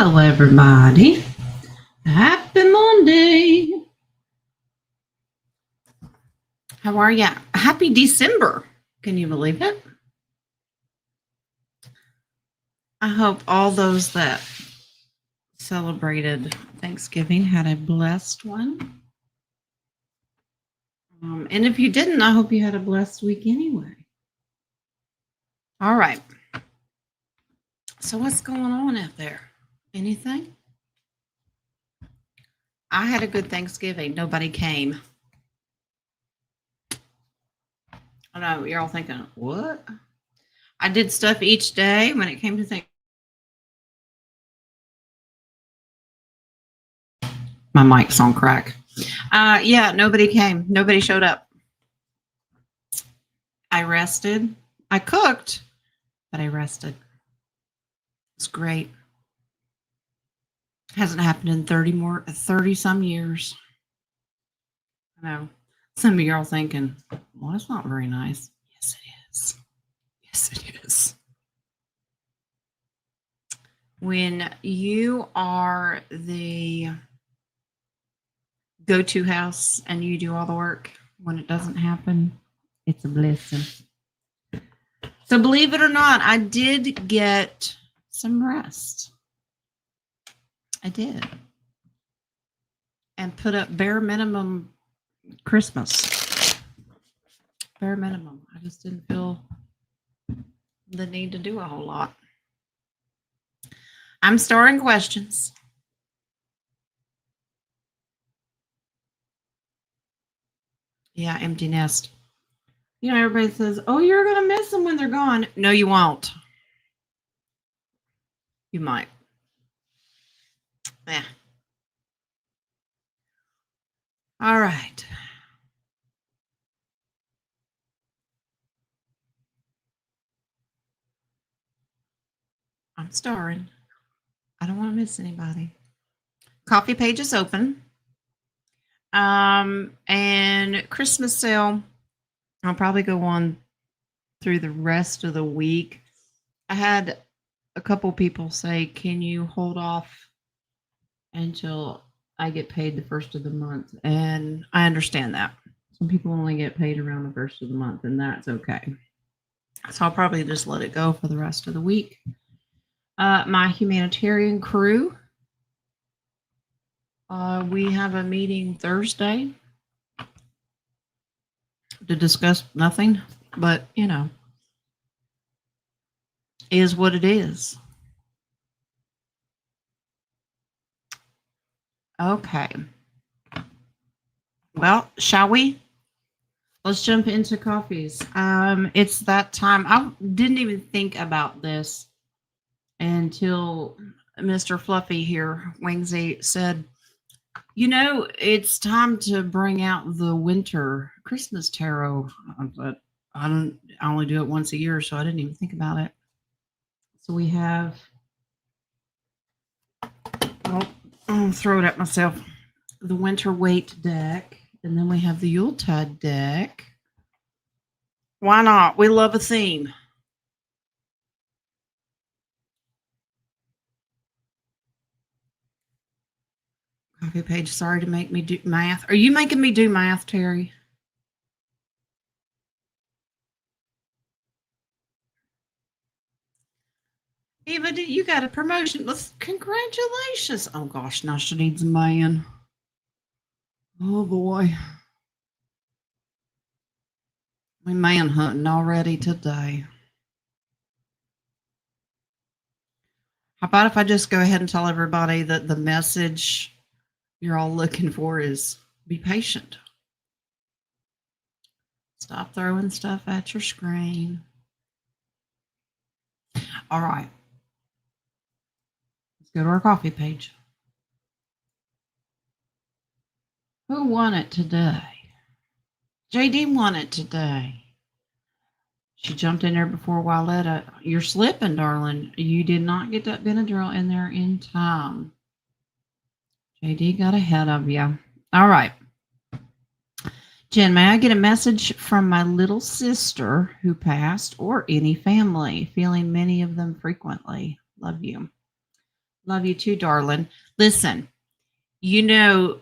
Hello, everybody. Happy Monday. How are ya? Happy December. Can you believe it? I hope all those that celebrated Thanksgiving had a blessed one. And if you didn't, I hope you had a blessed week anyway. All right. So what's going on out there? Anything? I had a good Thanksgiving. Nobody came. I know you're all thinking, what? I did stuff each day when it came to Thanksgiving. My mic's on crack. Yeah, nobody came. Nobody showed up. I rested. I cooked, but I rested. It's great. Hasn't happened in 30 some years. I know. Some of you are all thinking, well, that's not very nice. Yes, it is. Yes, it is. When you are the go-to house and you do all the work, when it doesn't happen, it's a blessing. So believe it or not, I did get some rest. I did. And put up bare minimum Christmas. Bare minimum. I just didn't feel the need to do a whole lot. I'm storing questions. Yeah, empty nest. You know, everybody says, oh, you're going to miss them when they're gone. No, you won't. You might. Yeah. All right. I'm starring. I don't want to miss anybody. Coffee page is open. And Christmas sale, I'll probably go on through the rest of the week. I had a couple people say, can you hold off until I get paid the first of the month? And I understand that. Some people only get paid around the first of the month, and that's okay. So I'll probably just let it go for the rest of the week. My humanitarian crew, we have a meeting Thursday to discuss nothing, but, you know, is what it is. Okay. Well, shall we? Let's jump into coffees. It's that time. I didn't even think about this until Mr. Fluffy here, Wingsy, said, you know, it's time to bring out the winter Christmas tarot. But I only do it once a year, so I didn't even think about it. So we have, I'll throw it at myself, the winter weight deck. And then we have the Yuletide deck. Why not? We love a theme. Coffee page, sorry to make me do math. Are you making me do math, Terry? Eva, you got a promotion. Congratulations. Oh, gosh, now she needs a man. Oh, boy. We're man hunting already today. How about if I just go ahead and tell everybody that the message you're all looking for is be patient. Stop throwing stuff at your screen. All right. Let's go to our coffee page. Who won it today? JD won it today. She jumped in there before Wyletta. You're slipping, darling. You did not get that Benadryl in there in time. JD got ahead of you. All right. Jen, may I get a message from my little sister who passed or any family? Feeling many of them frequently. Love you. Love you too, darling. Listen, you know,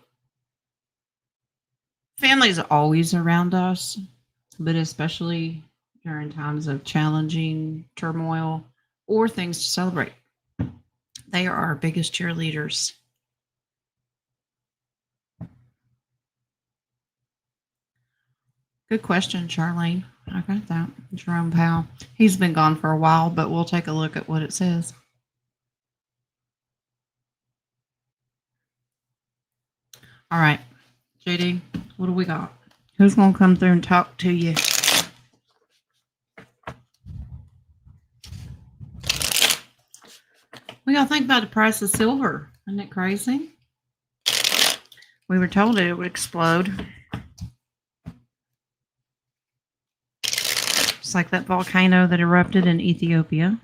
family's always around us, but especially during times of challenging turmoil or things to celebrate. They are our biggest cheerleaders. Good question, Charlene. I got that. Jerome Powell. He's been gone for a while, but we'll take a look at what it says. All right, JD, what do we got? Who's going to come through and talk to you? We got to think about the price of silver. Isn't it crazy? We were told it would explode. It's like that volcano that erupted in Ethiopia,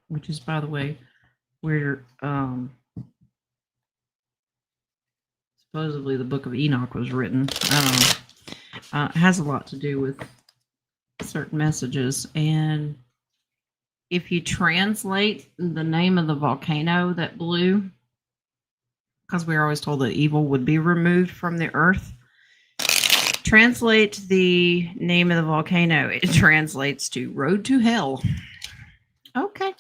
which is, by the way, where supposedly the Book of Enoch was written. I don't know. It has a lot to do with certain messages. And if you translate the name of the volcano that blew, because we were always told that evil would be removed from the earth, translate the name of the volcano. It translates to Road to Hell. Okay.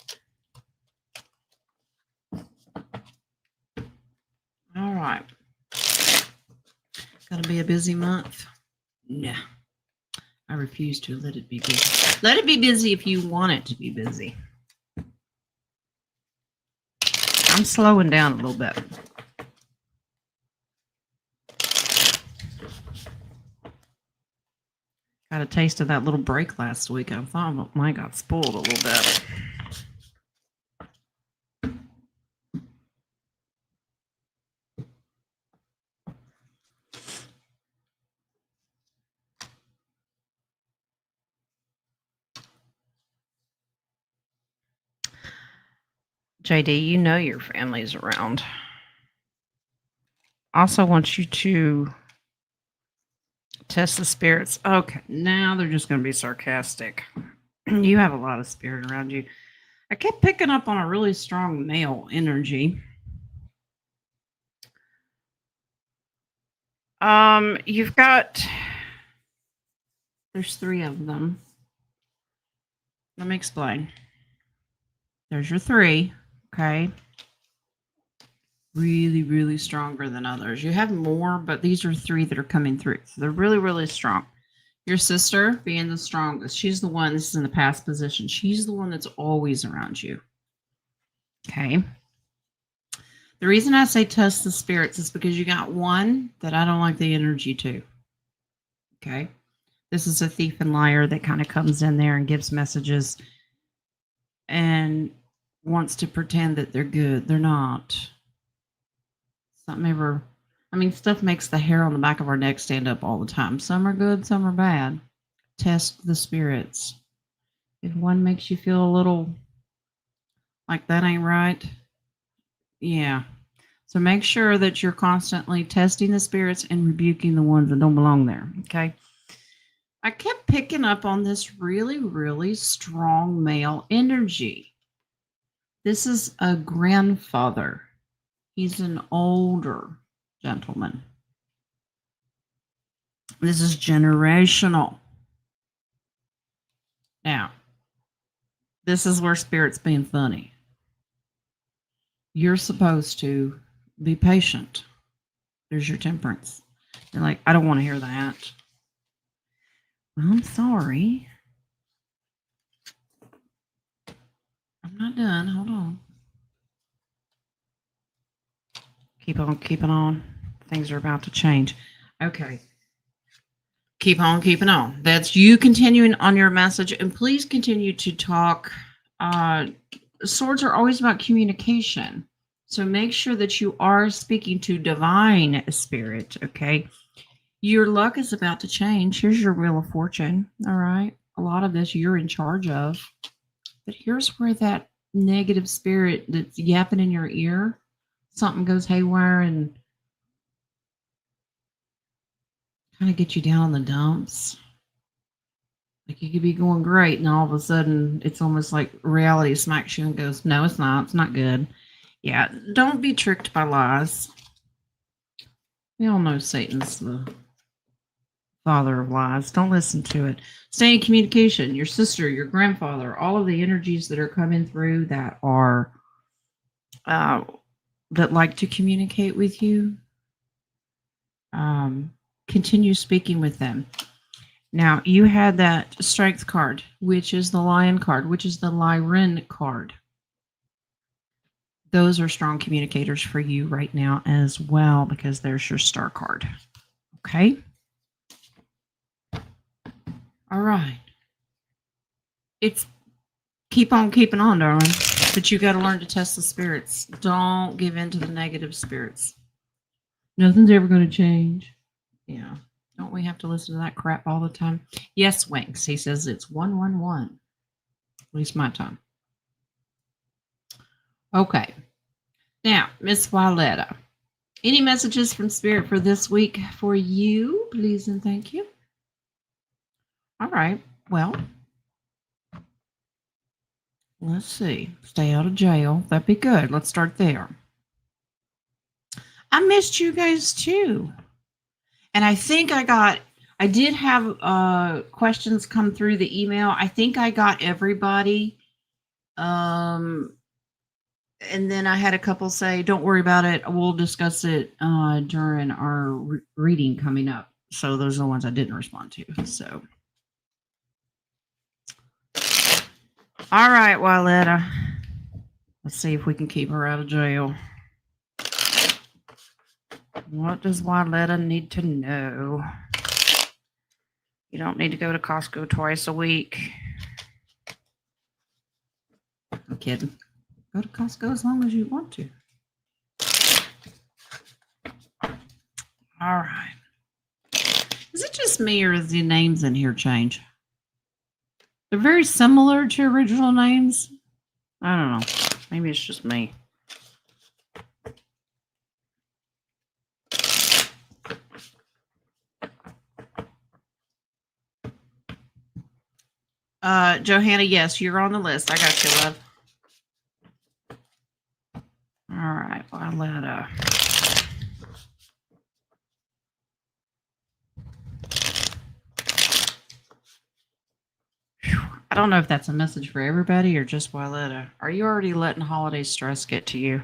All right. Gonna be a busy month? Nah. I refuse to let it be busy. Let it be busy if you want it to be busy. I'm slowing down a little bit. Got a taste of that little break last week. I thought mine got spoiled a little bit. JD, you know your family's around. Also want you to test the spirits. Okay, now they're just going to be sarcastic. You have a lot of spirit around you. I kept picking up on a really strong male energy. You've got, there's 3 of them. Let me explain. There's your 3, okay? Really, really stronger than others. You have more, but these are 3 that are coming through. So they're really, really strong. Your sister being the strongest. She's the one, this is in the past position. She's the one that's always around you. Okay. The reason I say test the spirits is because you got one that I don't like the energy to. Okay. This is a thief and liar that kind of comes in there and gives messages and wants to pretend that they're good. They're not. Stuff makes the hair on the back of our neck stand up all the time. Some are good, some are bad. Test the spirits. If one makes you feel a little like that ain't right, yeah. So make sure that you're constantly testing the spirits and rebuking the ones that don't belong there, okay? I kept picking up on this really, really strong male energy. This is a grandfather. He's an older gentleman. This is generational. Now, this is where spirit's being funny. You're supposed to be patient. There's your temperance. You're like, I don't want to hear that. I'm sorry. I'm not done. Hold on. Keep on keeping on. Things are about to change. Okay. Keep on keeping on. That's you continuing on your message. And please continue to talk. Swords are always about communication. So make sure that you are speaking to divine spirit, okay? Your luck is about to change. Here's your Wheel of Fortune, all right? A lot of this you're in charge of. But here's where that negative spirit that's yapping in your ear, something goes haywire and kind of get you down in the dumps. Like you could be going great, and all of a sudden it's almost like reality smacks you and goes, no, it's not. It's not good. Yeah, don't be tricked by lies. We all know Satan's the father of lies. Don't listen to it. Stay in communication. Your sister, your grandfather, all of the energies that are coming through that are that like to communicate with you. Continue speaking with them. Now, you had that strength card, which is the lion card, which is the Lyran card. Those are strong communicators for you right now as well, because there's your star card. Okay. All right. It's keep on keeping on, darling. But you got to learn to test the spirits. Don't give in to the negative spirits. Nothing's ever going to change. Yeah. Don't we have to listen to that crap all the time? Yes, Winks. He says it's 111. At least my time. Okay. Now, Miss Violetta. Any messages from Spirit for this week for you, please and thank you? All right. Well, let's see. Stay out of jail. That'd be good. Let's start there. I missed you guys too. And I think I did have questions come through the email. I think I got everybody. And then I had a couple say, don't worry about it. We'll discuss it during our reading coming up. So those are the ones I didn't respond to. So. All right, Violetta. Let's see if we can keep her out of jail. What does Violetta need to know? You don't need to go to Costco twice a week. I'm kidding. Go to Costco as long as you want to. All right. Is it just me or is the names in here change? They're very similar to original names. I don't know. Maybe it's just me. Johanna, yes, you're on the list. I got you, love. All right, Violetta. I don't know if that's a message for everybody or just Violetta. Are you already letting holiday stress get to you?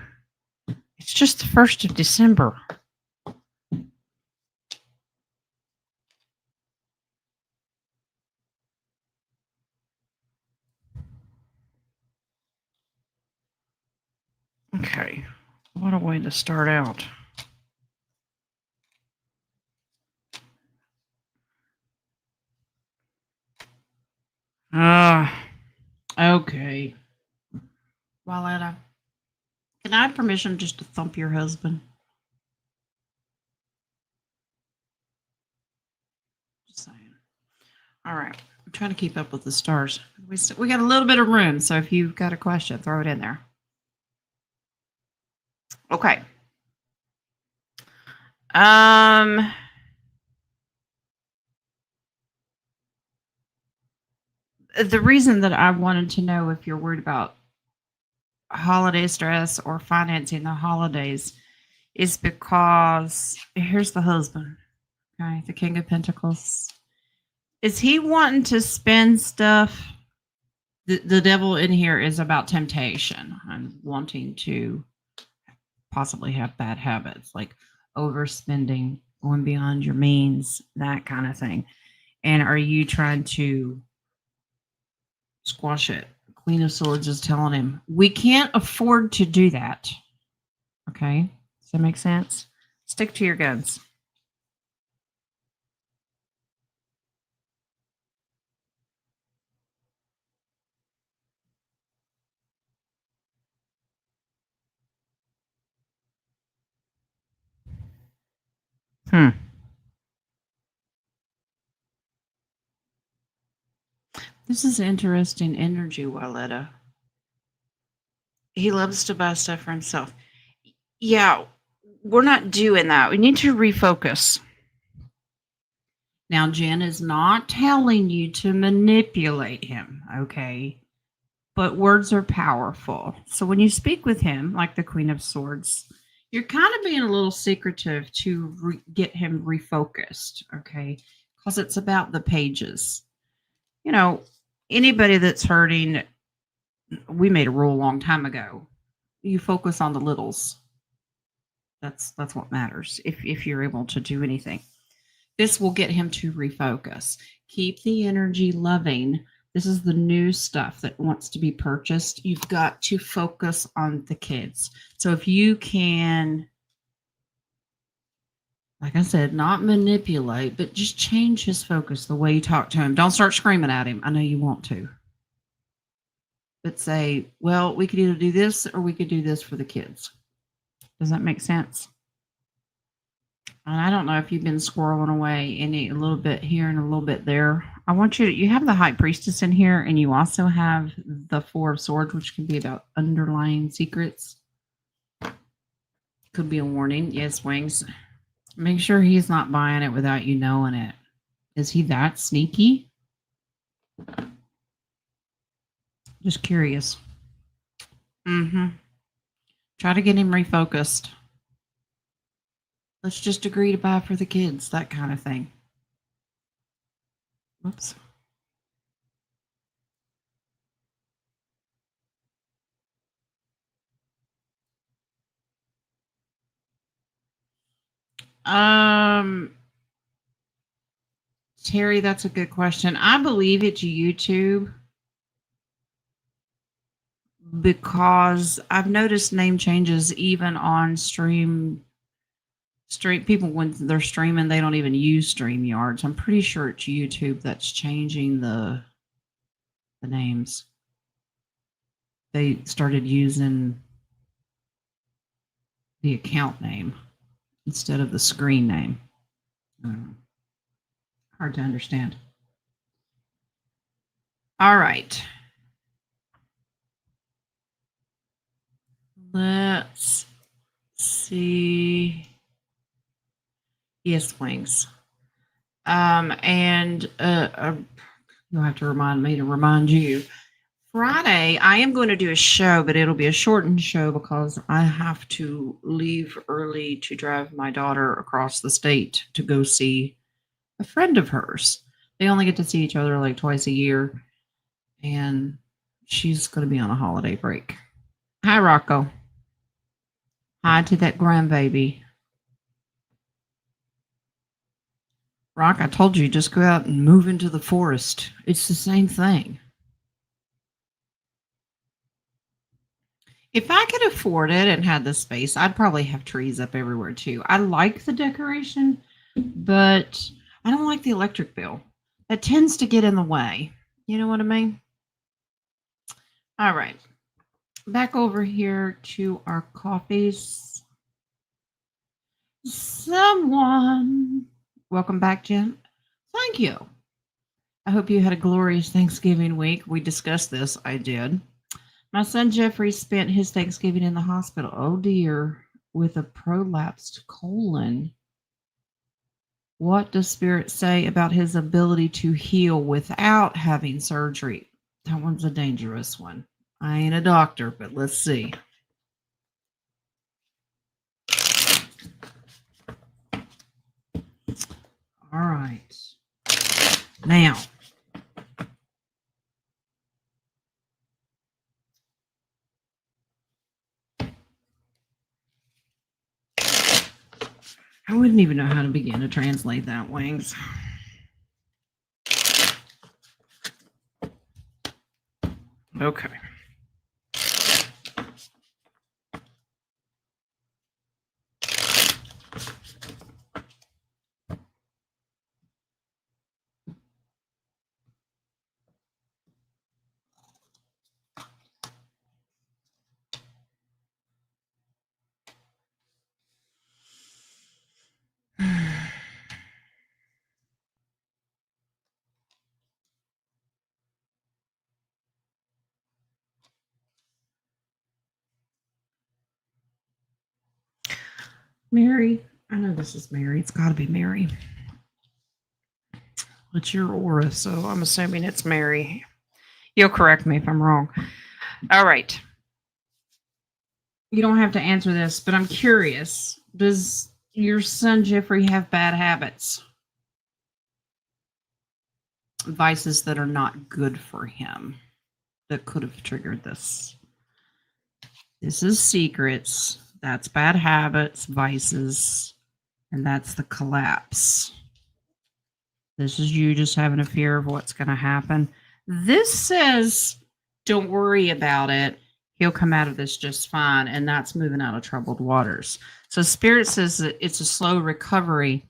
It's just the 1st of December. Okay, what a way to start out. Okay. Violetta, can I have permission just to thump your husband? Just saying. All right. I'm trying to keep up with the stars. We got a little bit of room, so if you've got a question, throw it in there. Okay. The reason that I wanted to know if you're worried about holiday stress or financing the holidays is because here's the husband, okay, the King of Pentacles. Is he wanting to spend stuff? The devil in here is about temptation and wanting to possibly have bad habits like overspending, going beyond your means, that kind of thing. And are you trying to squash it? Queen of Swords is telling him, we can't afford to do that. Okay? Does that make sense? Stick to your guns. This is interesting energy, Violetta. He loves to buy stuff for himself. Yeah, we're not doing that. We need to refocus. Now, Jen is not telling you to manipulate him, okay? but words are powerful. So when you speak with him, like the Queen of Swords, you're kind of being a little secretive to get him refocused, okay? Because it's about the pages. You know, anybody that's hurting, we made a rule a long time ago. You focus on the littles. That's what matters if you're able to do anything. This will get him to refocus. Keep the energy loving. This is the new stuff that wants to be purchased. You've got to focus on the kids. So if you can, like I said, not manipulate, but just change his focus, the way you talk to him. Don't start screaming at him. I know you want to. But say, well, we could either do this or we could do this for the kids. Does that make sense? And I don't know if you've been squirreling away a little bit here and a little bit there. I want you have the High Priestess in here, and you also have the Four of Swords, which can be about underlying secrets. Could be a warning. Yes, Wings. Make sure he's not buying it without you knowing it. Is he that sneaky? Just curious. Try to get him refocused. Let's just agree to buy for the kids, that kind of thing. Whoops. Terry, that's a good question. I believe it's YouTube because I've noticed name changes even on stream people when they're streaming, they don't even use StreamYards. I'm pretty sure it's YouTube that's changing the names. They started using the account name instead of the screen name. Hard to understand. All right. Let's see. Yes, Wings. And you'll have to remind me to remind you. Friday, I am going to do a show, but it'll be a shortened show because I have to leave early to drive my daughter across the state to go see a friend of hers. They only get to see each other like twice a year, and she's going to be on a holiday break. Hi, Rocco. Hi to that grandbaby. Rock, I told you, just go out and move into the forest. It's the same thing. If I could afford it and had the space, I'd probably have trees up everywhere too. I like the decoration, but I don't like the electric bill. That tends to get in the way. You know what I mean? All right. Back over here to our coffees. Someone. Welcome back, Jen. Thank you. I hope you had a glorious Thanksgiving week. We discussed this. I did. My son Jeffrey spent his Thanksgiving in the hospital. Oh dear, with a prolapsed colon. What does Spirit say about his ability to heal without having surgery? That one's a dangerous one. I ain't a doctor, but let's see. All right. Now, I wouldn't even know how to begin to translate that, Wings. Okay. Mary, I know this is Mary. It's got to be Mary. It's your aura, so I'm assuming it's Mary. You'll correct me if I'm wrong. All right. You don't have to answer this, but I'm curious. Does your son Jeffrey have bad habits? Vices that are not good for him that could have triggered this? This is secrets. That's bad habits, vices, and that's the collapse. This is you just having a fear of what's going to happen. This says, don't worry about it. He'll come out of this just fine. And that's moving out of troubled waters. So Spirit says that it's a slow recovery,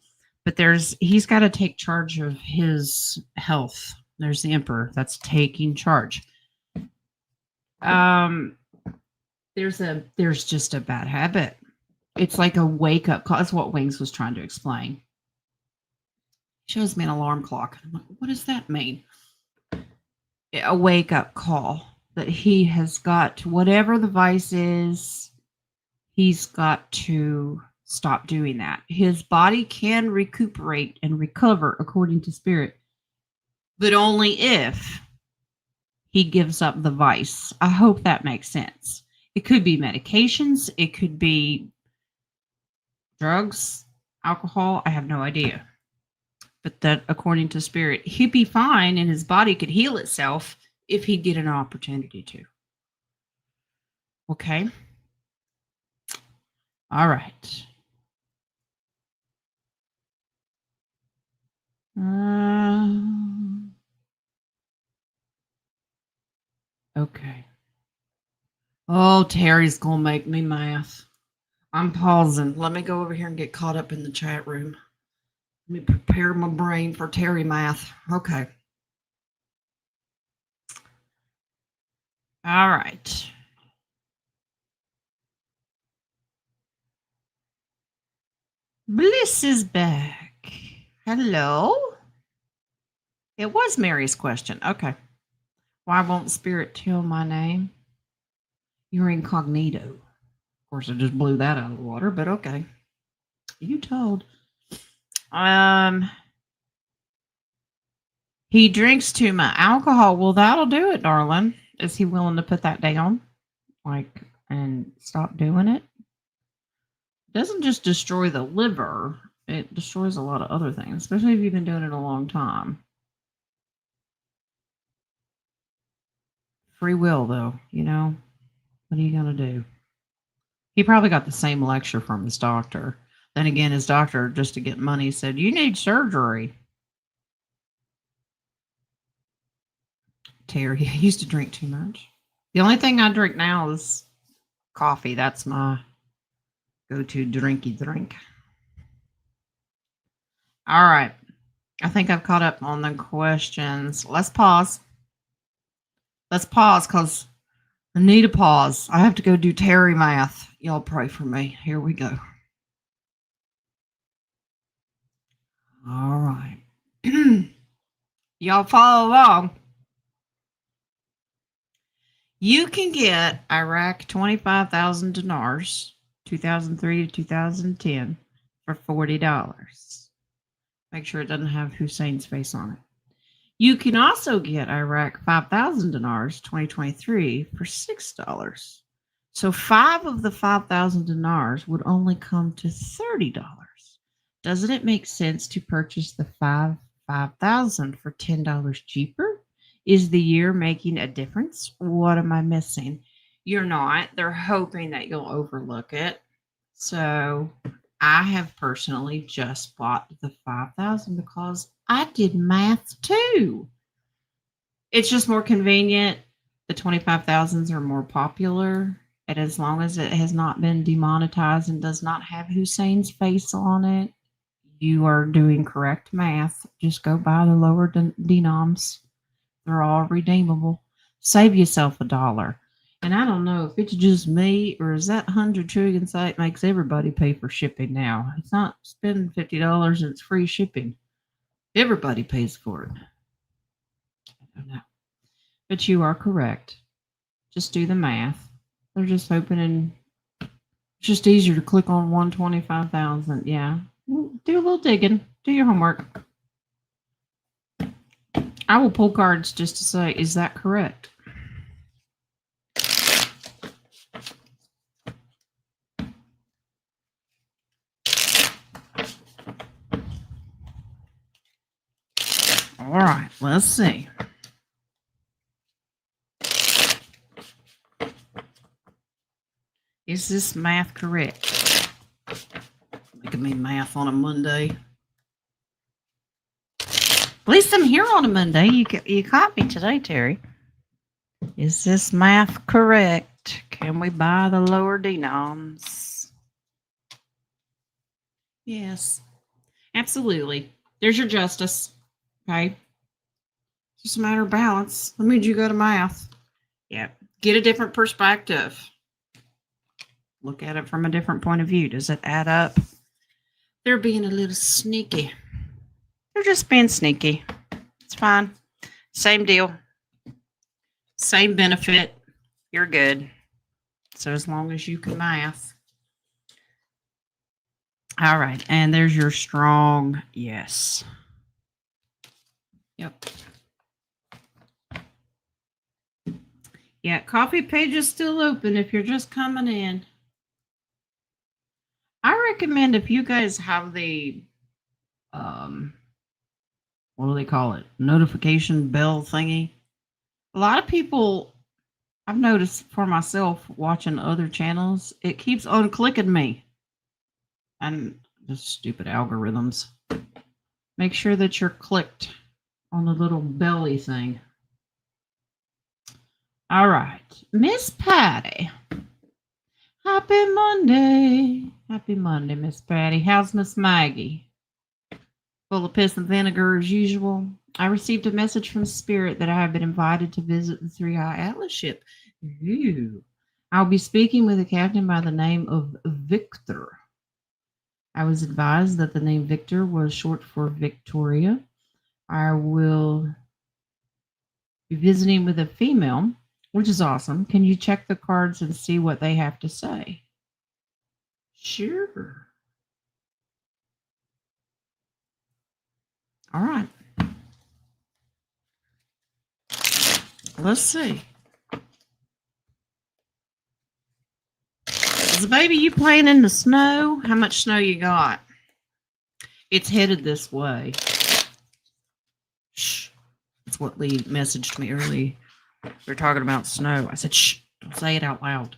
but he's got to take charge of his health. There's the Emperor that's taking charge. There's just a bad habit. It's like a wake up call. That's what Wings was trying to explain. Shows me an alarm clock. I'm like, what does that mean? A wake up call that he has got, whatever the vice is, he's got to stop doing that. His body can recuperate and recover according to Spirit, but only if he gives up the vice. I hope that makes sense. It could be medications. It could be drugs, alcohol. I have no idea. But that, according to Spirit, he'd be fine and his body could heal itself if he'd get an opportunity to. Okay? All right. Okay. Oh, Terry's going to make me math. I'm pausing. Let me go over here and get caught up in the chat room. Let me prepare my brain for Terry math. Okay. All right. Bliss is back. Hello? It was Mary's question. Okay. Why won't Spirit tell my name? You're incognito. Of course, I just blew that out of the water, but okay. You told. He drinks too much alcohol. Well, that'll do it, darling. Is he willing to put that down? And stop doing it? It doesn't just destroy the liver. It destroys a lot of other things, especially if you've been doing it a long time. Free will, though, you know? What are you going to do? He probably got the same lecture from his doctor. Then again, his doctor, just to get money, said, you need surgery. Terry, I used to drink too much. The only thing I drink now is coffee. That's my go-to drinky drink. All right. I think I've caught up on the questions. Let's pause. Let's pause because I need a pause. I have to go do Terry math. Y'all pray for me. Here we go. All right. Y'all follow along. You can get Iraq 25,000 dinars, 2003 to 2010, for $40. Make sure it doesn't have Hussein's face on it. You can also get Iraq 5,000 dinars, 2023, for $6. So 5 of the 5,000 dinars would only come to $30. Doesn't it make sense to purchase the 5,000 for $10 cheaper? Is the year making a difference? What am I missing? You're not. They're hoping that you'll overlook it. So I have personally just bought the 5,000 because I did math too. It's just more convenient. The 25,000s are more popular. And as long as it has not been demonetized and does not have Hussein's face on it, you are doing correct math. Just go buy the lower denoms. They're all redeemable. Save yourself $1. And I don't know if it's just me or is that 100 trillion site makes everybody pay for shipping now. It's not spending $50 and it's free shipping. Everybody pays for it. I don't know. But you are correct. Just do the math. They're just opening. It's just easier to click on 125,000. Yeah. Do a little digging. Do your homework. I will pull cards just to say, is that correct? All right, let's see. Is this math correct? Look at me, math on a Monday. At least I'm here on a Monday. You caught me today, Terry. Is this math correct? Can we buy the lower denoms? Yes, absolutely. There's your justice. Okay. It's just a matter of balance. That means you go to math. Yeah. Get a different perspective. Look at it from a different point of view. Does it add up? They're being a little sneaky. They're just being sneaky. It's fine. Same deal. Same benefit. You're good. So as long as you can math. All right. And there's your strong yes. Yep. Yeah, coffee page is still open if you're just coming in. I recommend if you guys have the, what do they call it? Notification bell thingy. A lot of people, I've noticed for myself watching other channels, it keeps unclicking me. And just stupid algorithms. Make sure that you're clicked on the little belly thing. All right. Miss Patty. Happy Monday. Happy Monday, Miss Patty. How's Miss Maggie? Full of piss and vinegar as usual. I received a message from Spirit that I have been invited to visit the Three Eye Atlas ship. Ooh. I'll be speaking with a captain by the name of Victor. I was advised that the name Victor was short for Victoria. I will be visiting with a female, which is awesome. Can you check the cards and see what they have to say? Sure. All right. Let's see. Is the baby you playing in the snow? How much snow you got? It's headed this way. Shh. That's what Lee messaged me early. We were talking about snow. I said, shh, don't say it out loud.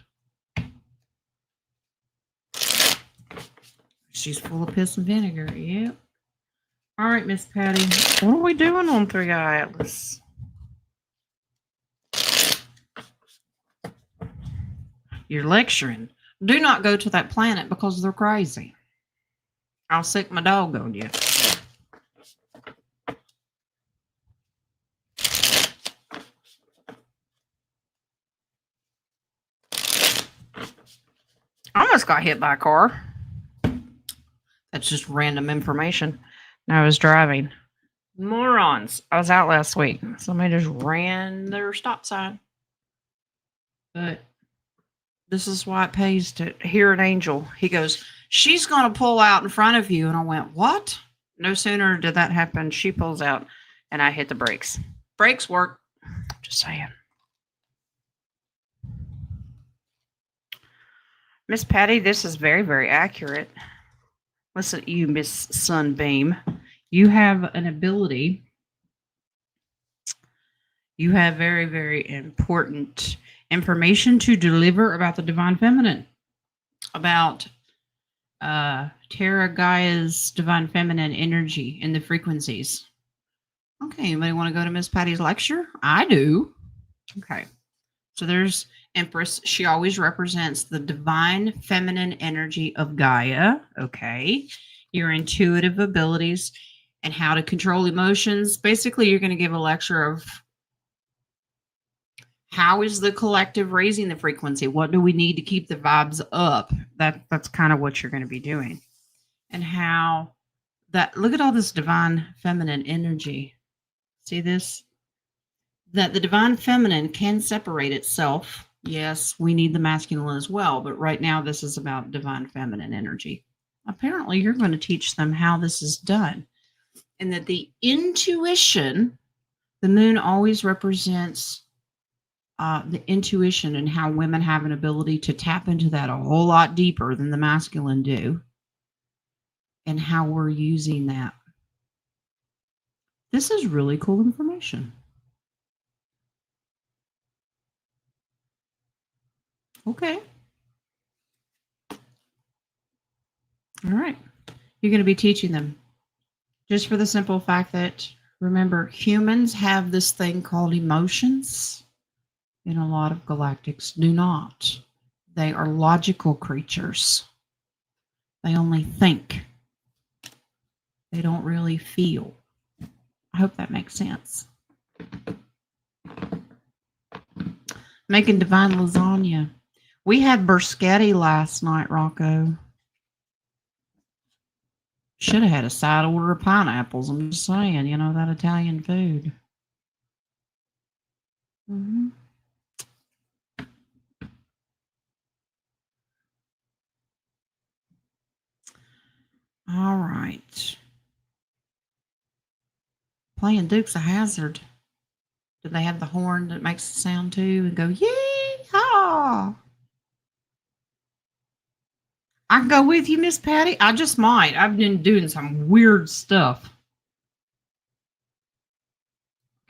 She's full of piss and vinegar. Yep. All right, Miss Patty. What are we doing on Three Eye Atlas? You're lecturing. Do not go to that planet because they're crazy. I'll sick my dog on you. I almost got hit by a car. That's just random information. And I was driving. Morons. I was out last week. Somebody just ran their stop sign. But this is why it pays to hear an angel. He goes, she's going to pull out in front of you. And I went, what? No sooner did that happen, she pulls out, and I hit the brakes. Brakes work. Just saying. Miss Patty, this is very, very accurate. Listen, you, Miss Sunbeam. You have an ability. You have very, very important information to deliver about the Divine Feminine. About Terra Gaia's Divine Feminine energy and the frequencies. Okay, anybody want to go to Miss Patty's lecture? I do. Okay. So there's Empress. She always represents the Divine Feminine energy of Gaia. Okay. Your intuitive abilities and how to control emotions. Basically, you're going to give a lecture of how is the collective raising the frequency? What do we need to keep the vibes up? That's kind of what you're going to be doing. And how that, look at all this Divine Feminine energy. See this? That the Divine Feminine can separate itself. Yes, we need the masculine as well, but right now this is about Divine Feminine energy. Apparently, you're going to teach them how this is done. And that the intuition The moon always represents the intuition and how women have an ability to tap into that a whole lot deeper than the masculine do, and how we're using that. This is really cool information. Okay. All right. You're going to be teaching them just for the simple fact that, remember, humans have this thing called emotions, and a lot of galactics do not. They are logical creatures. They only think. They don't really feel. I hope that makes sense. Making divine lasagna. We had bruschetta last night, Rocco. Should have had a side order of pineapples. I'm just saying, you know, that Italian food. Mm-hmm. All right. Playing Dukes of Hazzard. Do they have the horn that makes the sound too and go, yee-haw? I can go with you, Miss Patty. I just might. I've been doing some weird stuff.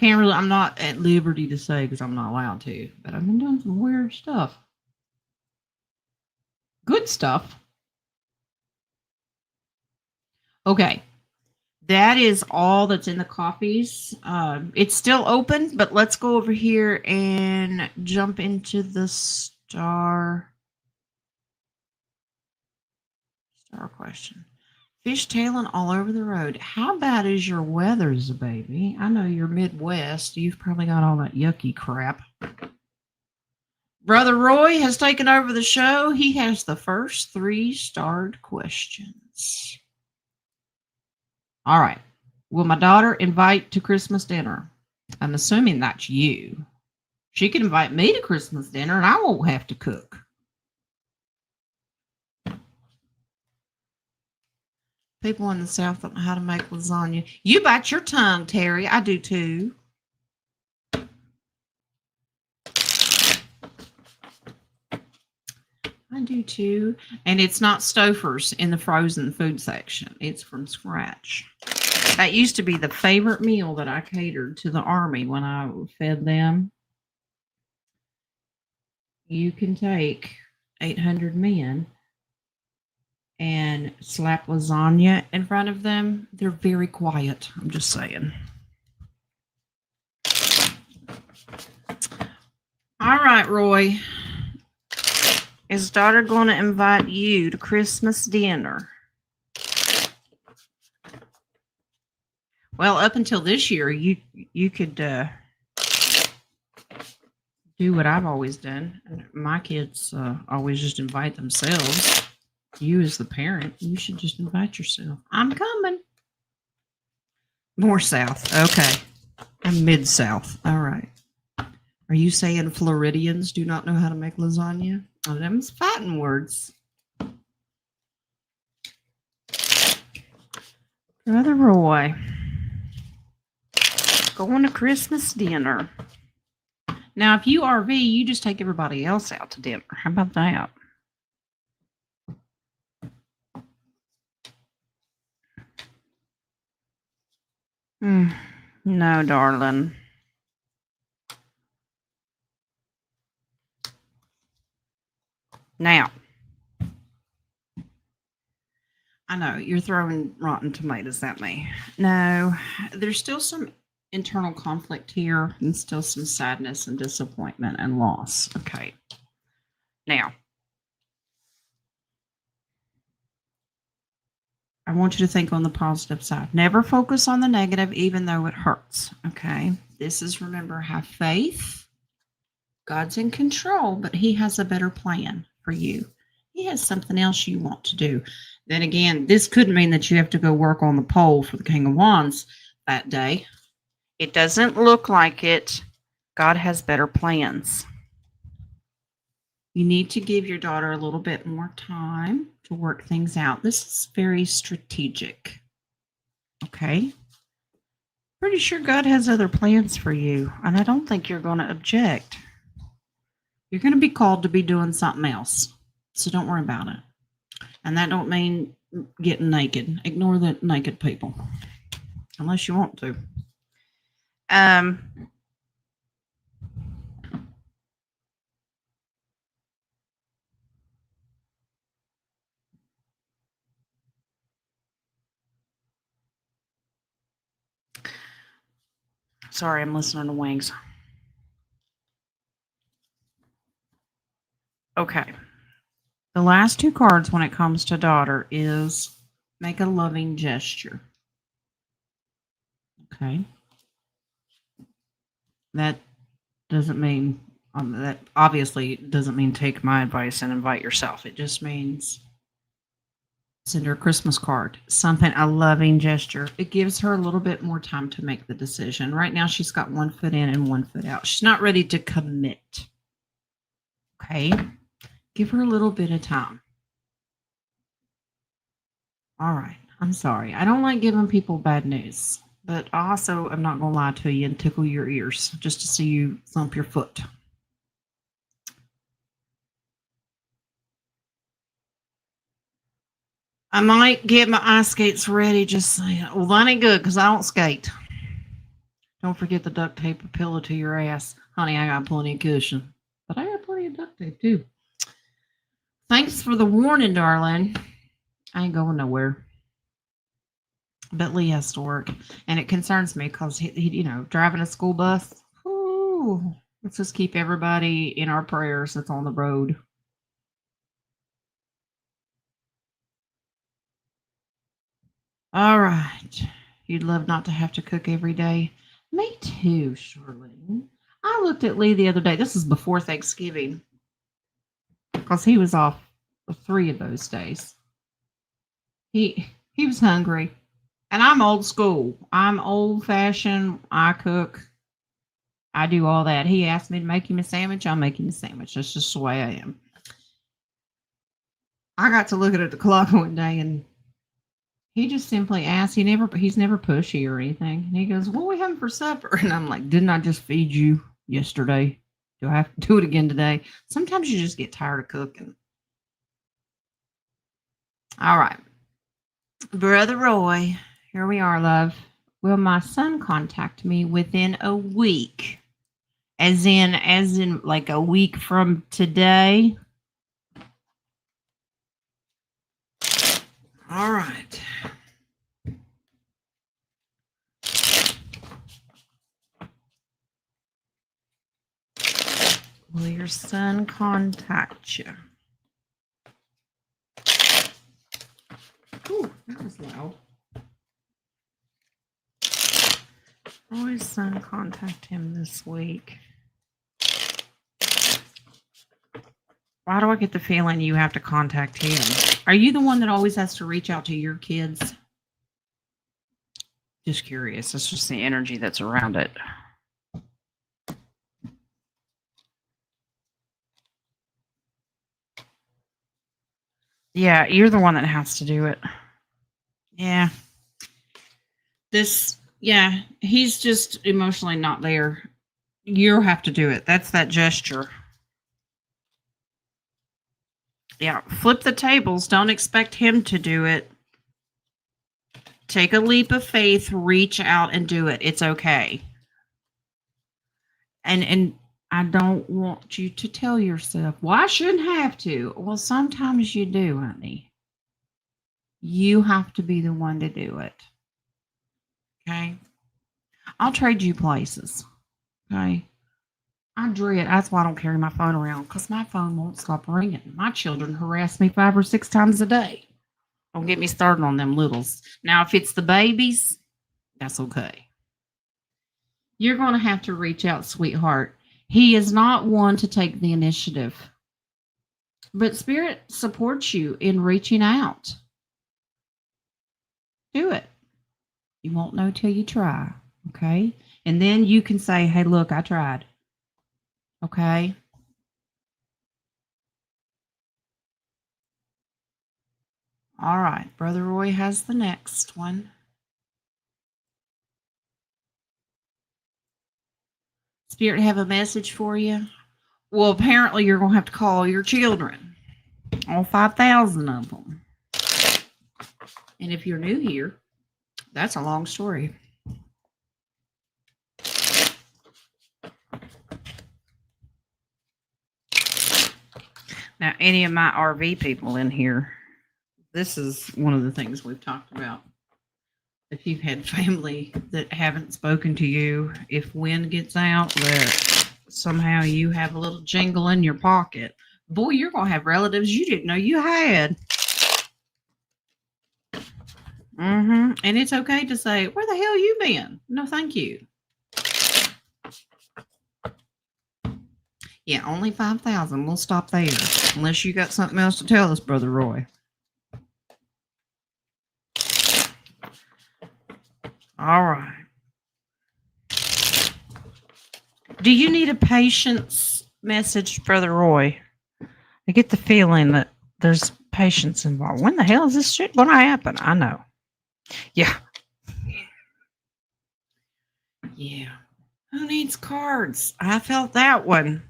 Can't really, I'm not at liberty to say because I'm not allowed to, but I've been doing some weird stuff. Good stuff. Okay. That is all that's in the coffees. It's still open, but let's go over here and jump into the star question. Fishtailing all over the road. How bad is your weather, baby? I know you're Midwest. You've probably got all that yucky crap. Brother Roy has taken over the show. He has the first 3 starred questions. All right. Will my daughter invite to Christmas dinner? I'm assuming that's you. She can invite me to Christmas dinner and I won't have to cook. People in the South don't know how to make lasagna. You bite your tongue, Terry. I do too. I do too. And it's not Stouffer's in the frozen food section. It's from scratch. That used to be the favorite meal that I catered to the Army when I fed them. You can take 800 men and slap lasagna in front of them. They're very quiet. I'm just saying. All right, Roy. Is daughter going to invite you to Christmas dinner? Well, up until this year, you could do what I've always done. My kids always just invite themselves. You as the parent, you should just invite yourself. I'm coming. More south. Okay. I'm mid-south. All right. Are you saying Floridians do not know how to make lasagna? Oh, them's fighting words. Brother Roy. Going to Christmas dinner. Now, if you RV, you just take everybody else out to dinner. How about that? No, darling. Now, I know you're throwing rotten tomatoes at me. No, there's still some internal conflict here and still some sadness and disappointment and loss. Okay. Now, I want you to think on the positive side. Never focus on the negative, even though it hurts. Okay. This is, remember, have faith. God's in control, but he has a better plan for you. He has something else you want to do. Then again, this could mean that you have to go work on the pole for the King of Wands that day. It doesn't look like it. God has better plans. You need to give your daughter a little bit more time to work things out. This is very strategic. Okay? Pretty sure God has other plans for you, and I don't think you're going to object. You're going to be called to be doing something else, so don't worry about it. And that don't mean getting naked. Ignore the naked people, unless you want to. Sorry, I'm listening to Wings. Okay. The last two cards when it comes to daughter is make a loving gesture. Okay. That doesn't mean, that obviously doesn't mean take my advice and invite yourself. It just means send her a Christmas card, something, a loving gesture. It gives her a little bit more time to make the decision. Right now, she's got 1 foot in and 1 foot out. She's not ready to commit. Okay. Give her a little bit of time. All right. I'm sorry. I don't like giving people bad news, but also I'm not going to lie to you and tickle your ears just to see you thump your foot. I might get my ice skates ready, just saying. Well, that ain't good because I don't skate. Don't forget the duct tape a pillow to your ass. Honey, I got plenty of cushion. But I got plenty of duct tape too. Thanks for the warning, darling. I ain't going nowhere. But Lee has to work. And it concerns me because he driving a school bus. Ooh, let's just keep everybody in our prayers that's on the road. All right. You'd love not to have to cook every day. Me too, Charlene. I looked at Lee the other day. This is before Thanksgiving because he was off 3 of those days. He was hungry. And I'm old school. I'm old fashioned. I cook. I do all that. He asked me to make him a sandwich. I'll make him a sandwich. That's just the way I am. I got to look at the clock one day and he just simply asked. He's never pushy or anything. And he goes, "What are we having for supper?" And I'm like, "Didn't I just feed you yesterday? Do I have to do it again today?" Sometimes you just get tired of cooking. All right. Brother Roy, here we are, love. Will my son contact me within a week? As in like a week from today? All right. Will your son contact you? Ooh, that was loud. Roy's son contact him this week. Why do I get the feeling you have to contact him? Are you the one that always has to reach out to your kids? Just curious. It's just the energy that's around it. Yeah, you're the one that has to do it. Yeah. He's just emotionally not there. You have to do it. That's that gesture. Yeah, flip the tables. Don't expect him to do it. Take a leap of faith, reach out and do it. It's okay. And I don't want you to tell yourself, "Well, I shouldn't have to." Well, sometimes you do, honey. You have to be the one to do it. Okay? I'll trade you places. Okay? I dread. That's why I don't carry my phone around because my phone won't stop ringing. My children harass me 5 or 6 times a day. Don't get me started on them littles. Now, if it's the babies, that's okay. You're going to have to reach out, sweetheart. He is not one to take the initiative, but Spirit supports you in reaching out. Do it. You won't know till you try. Okay? And then you can say, "Hey, look, I tried." Okay? All right. Brother Roy has the next one. Spirit have a message for you? Well, apparently you're going to have to call your children. All 5,000 of them. And if you're new here, that's a long story. Now, any of my RV people in here, this is one of the things we've talked about. If you've had family that haven't spoken to you, if wind gets out, that somehow you have a little jingle in your pocket, boy, you're going to have relatives you didn't know you had. And it's okay to say, where the hell you been? No, thank you. Yeah, only 5,000. We'll stop there. Unless you got something else to tell us, Brother Roy. All right. Do you need a patience message, Brother Roy? I get the feeling that there's patience involved. When the hell is this shit going to happen? I know. Yeah. Yeah. Who needs cards? I felt that one.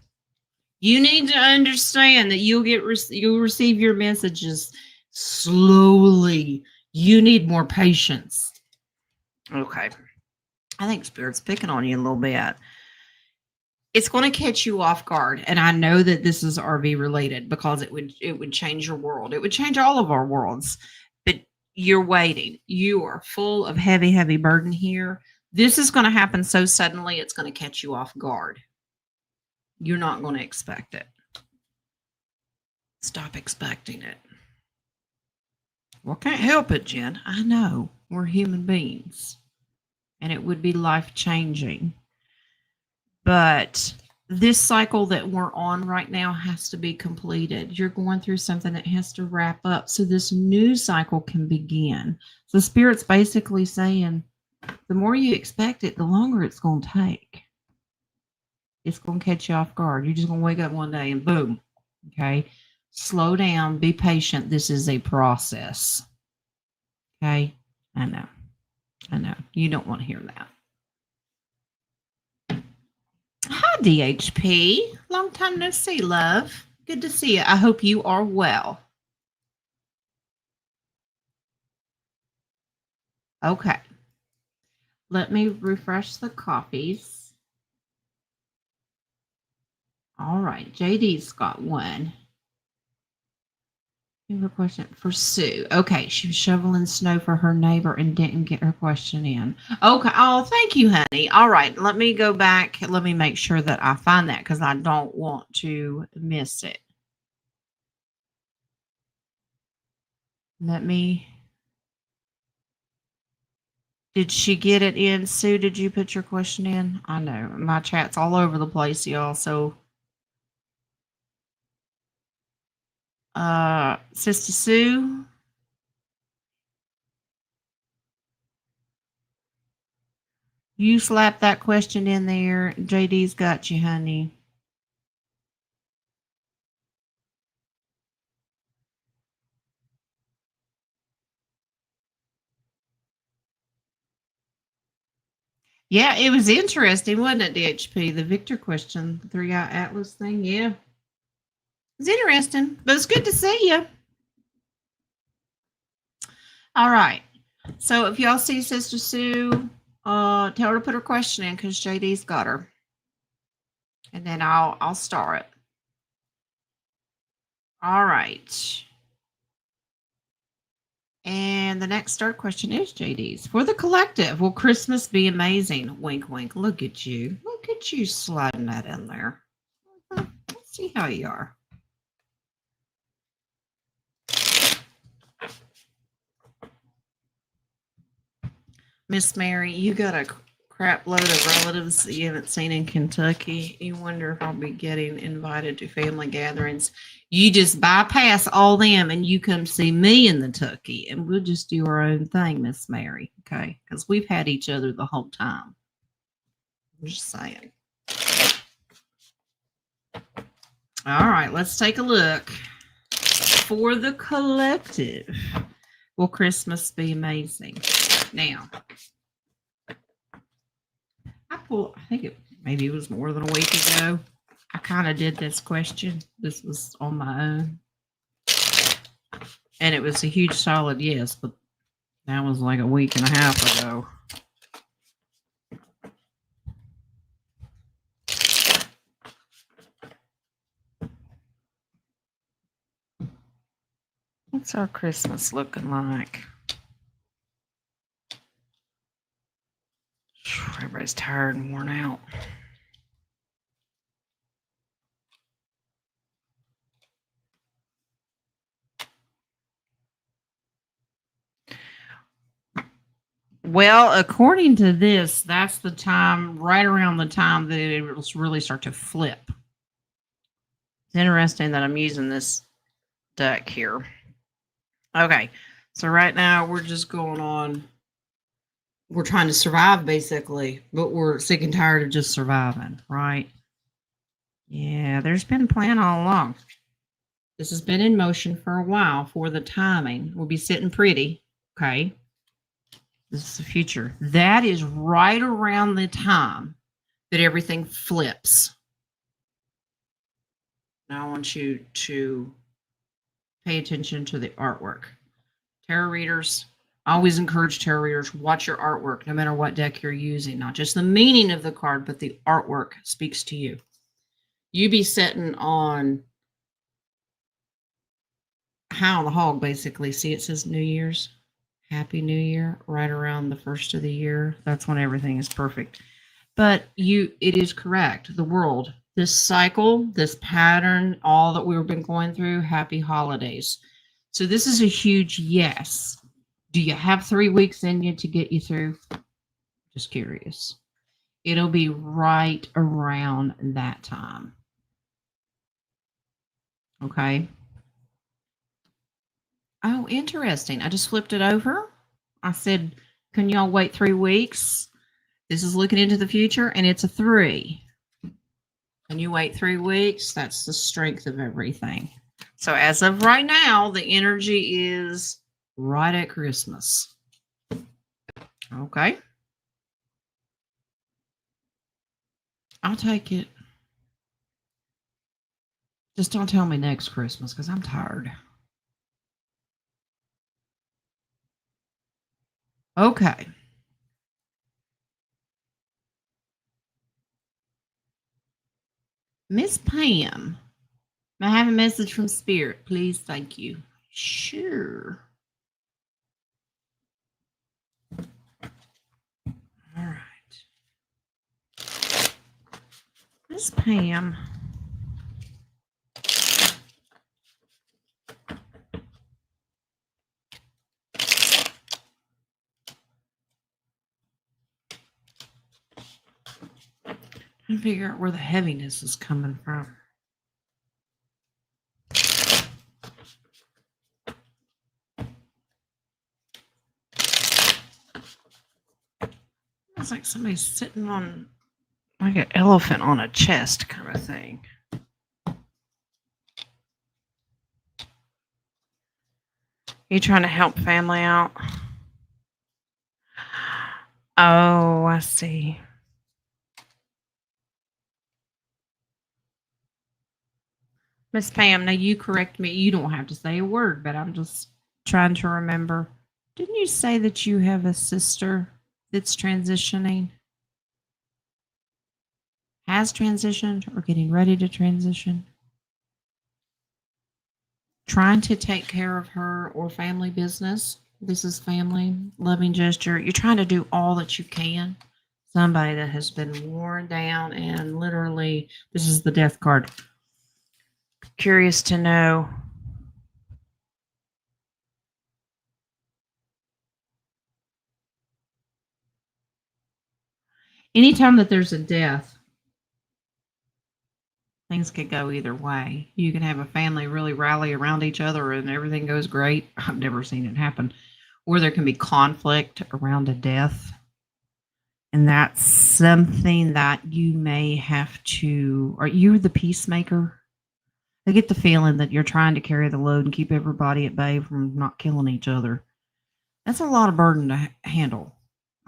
You need to understand that you'll receive your messages slowly. You need more patience. Okay. I think Spirit's picking on you a little bit. It's going to catch you off guard, and I know that this is RV related because it would change your world. It would change all of our worlds. But you're waiting. You are full of heavy burden here. This is going to happen so suddenly, it's going to catch you off guard. You're not going to expect it. Stop expecting it. Well, can't help it, Jen. I know. We're human beings. And it would be life-changing. But this cycle that we're on right now has to be completed. You're going through something that has to wrap up so this new cycle can begin. So Spirit's basically saying, the more you expect it, the longer it's going to take. It's going to catch you off guard. You're just going to wake up one day and boom. Okay. Slow down. Be patient. This is a process. Okay. I know. You don't want to hear that. Hi, DHP. Long time no see, love. Good to see you. I hope you are well. Okay. Let me refresh the copies. All right. JD's got one. You have a question for Sue. Okay. She was shoveling snow for her neighbor and didn't get her question in. Okay. Oh, thank you, honey. All right. Let me go back. Let me make sure that I find that because I don't want to miss it. Did she get it in? Sue, did you put your question in? I know. My chat's all over the place, y'all. So, Sister Sue, you slap that question in there. JD's got you, honey. Yeah, it was interesting, wasn't it, DHP? The Victor question, the 3-eye Atlas thing. Yeah. It's interesting, but it's good to see you. All right. So if y'all see Sister Sue, tell her to put her question in because JD's got her. And then I'll start it. All right. And the next start question is JD's. For the collective, will Christmas be amazing? Wink, wink. Look at you. Look at you sliding that in there. Let's see how you are. Miss Mary, you got a crap load of relatives that you haven't seen in Kentucky. You wonder if I'll be getting invited to family gatherings. You just bypass all them and you come see me in Kentucky and we'll just do our own thing, Miss Mary. Okay? Because we've had each other the whole time. I'm just saying. All right, let's take a look. For the collective, will Christmas be amazing? Now, I think it maybe it was more than a week ago. I kind of did this question. This was on my own. And it was a huge solid yes, but that was like a week and a half ago. What's our Christmas looking like? Everybody's tired and worn out. Well, according to this, that's the time, right around the time that it will really start to flip. It's interesting that I'm using this deck here. Okay, so right now we're just going on. We're trying to survive, basically, but we're sick and tired of just surviving, right? Yeah, there's been a plan all along. This has been in motion for a while for the timing. We'll be sitting pretty, okay? This is the future. That is right around the time that everything flips. Now I want you to pay attention to the artwork. Tarot readers, I always encourage tarot readers, watch your artwork no matter what deck you're using. Not just the meaning of the card, but the artwork speaks to you. You be sitting on How the Hog, basically. See, it says New Year's. Happy New Year, right around the first of the year. That's when everything is perfect. But it is correct. The world, this cycle, this pattern, all that we've been going through, happy holidays. So this is a huge yes. Do you have 3 weeks in you to get you through? Just curious. It'll be right around that time. Okay. Oh, interesting. I just flipped it over. I said, can y'all wait 3 weeks? This is looking into the future, and it's a 3. Can you wait 3 weeks? That's the strength of everything. So as of right now, the energy is right at Christmas. Okay. I'll take it. Just don't tell me next Christmas because I'm tired. Okay. Miss Pam, may I have a message from Spirit, please? Thank you. Sure. All right. Miss Pam. Trying to figure out where the heaviness is coming from. It's like somebody's sitting on like an elephant on a chest kind of thing. You trying to help family out? Oh, I see. Miss Pam, now you correct me. You don't have to say a word, but I'm just trying to remember. Didn't you say that you have a sister that's transitioning? Has transitioned or getting ready to transition? Trying to take care of her or family business. This is family, loving gesture. You're trying to do all that you can. Somebody that has been worn down and literally, this is the death card. Curious to know. Anytime that there's a death, things could go either way. You can have a family really rally around each other and everything goes great. I've never seen it happen. Or there can be conflict around a death. And that's something that you may have to, are you the peacemaker? I get the feeling that you're trying to carry the load and keep everybody at bay from not killing each other. That's a lot of burden to handle.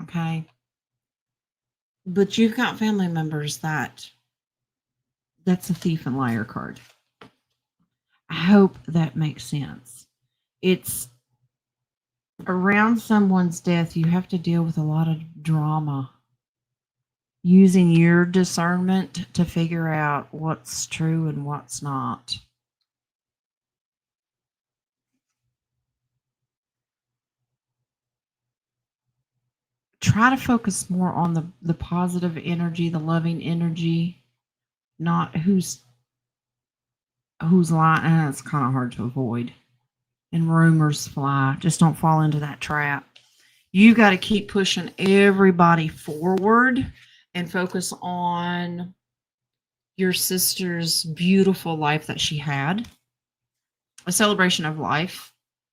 Okay. But you've got family members that's a thief and liar card. I hope that makes sense. It's around someone's death, you have to deal with a lot of drama. Using your discernment to figure out what's true and what's not. Try to focus more on the positive energy, the loving energy, not who's lying. And it's kind of hard to avoid. And rumors fly. Just don't fall into that trap. You got to keep pushing everybody forward and focus on your sister's beautiful life that she had. A celebration of life,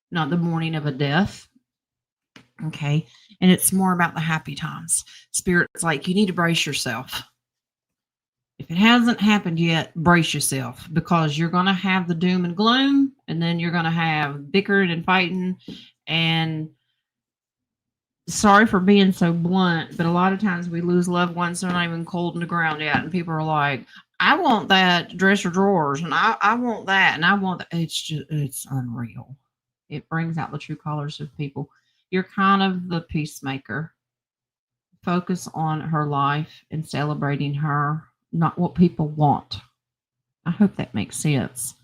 not the mourning of a death. Okay. And it's more about the happy times. Spirit's like, you need to brace yourself. If it hasn't happened yet, brace yourself, because you're going to have the doom and gloom, and then you're going to have bickering and fighting. And sorry for being so blunt, but a lot of times we lose loved ones. They're not even cold in the ground yet. And people are like, I want that dresser drawers, and I want that, and I want that. It's unreal. It brings out the true colors of people. You're kind of the peacemaker. Focus on her life and celebrating her, not what people want. I hope that makes sense.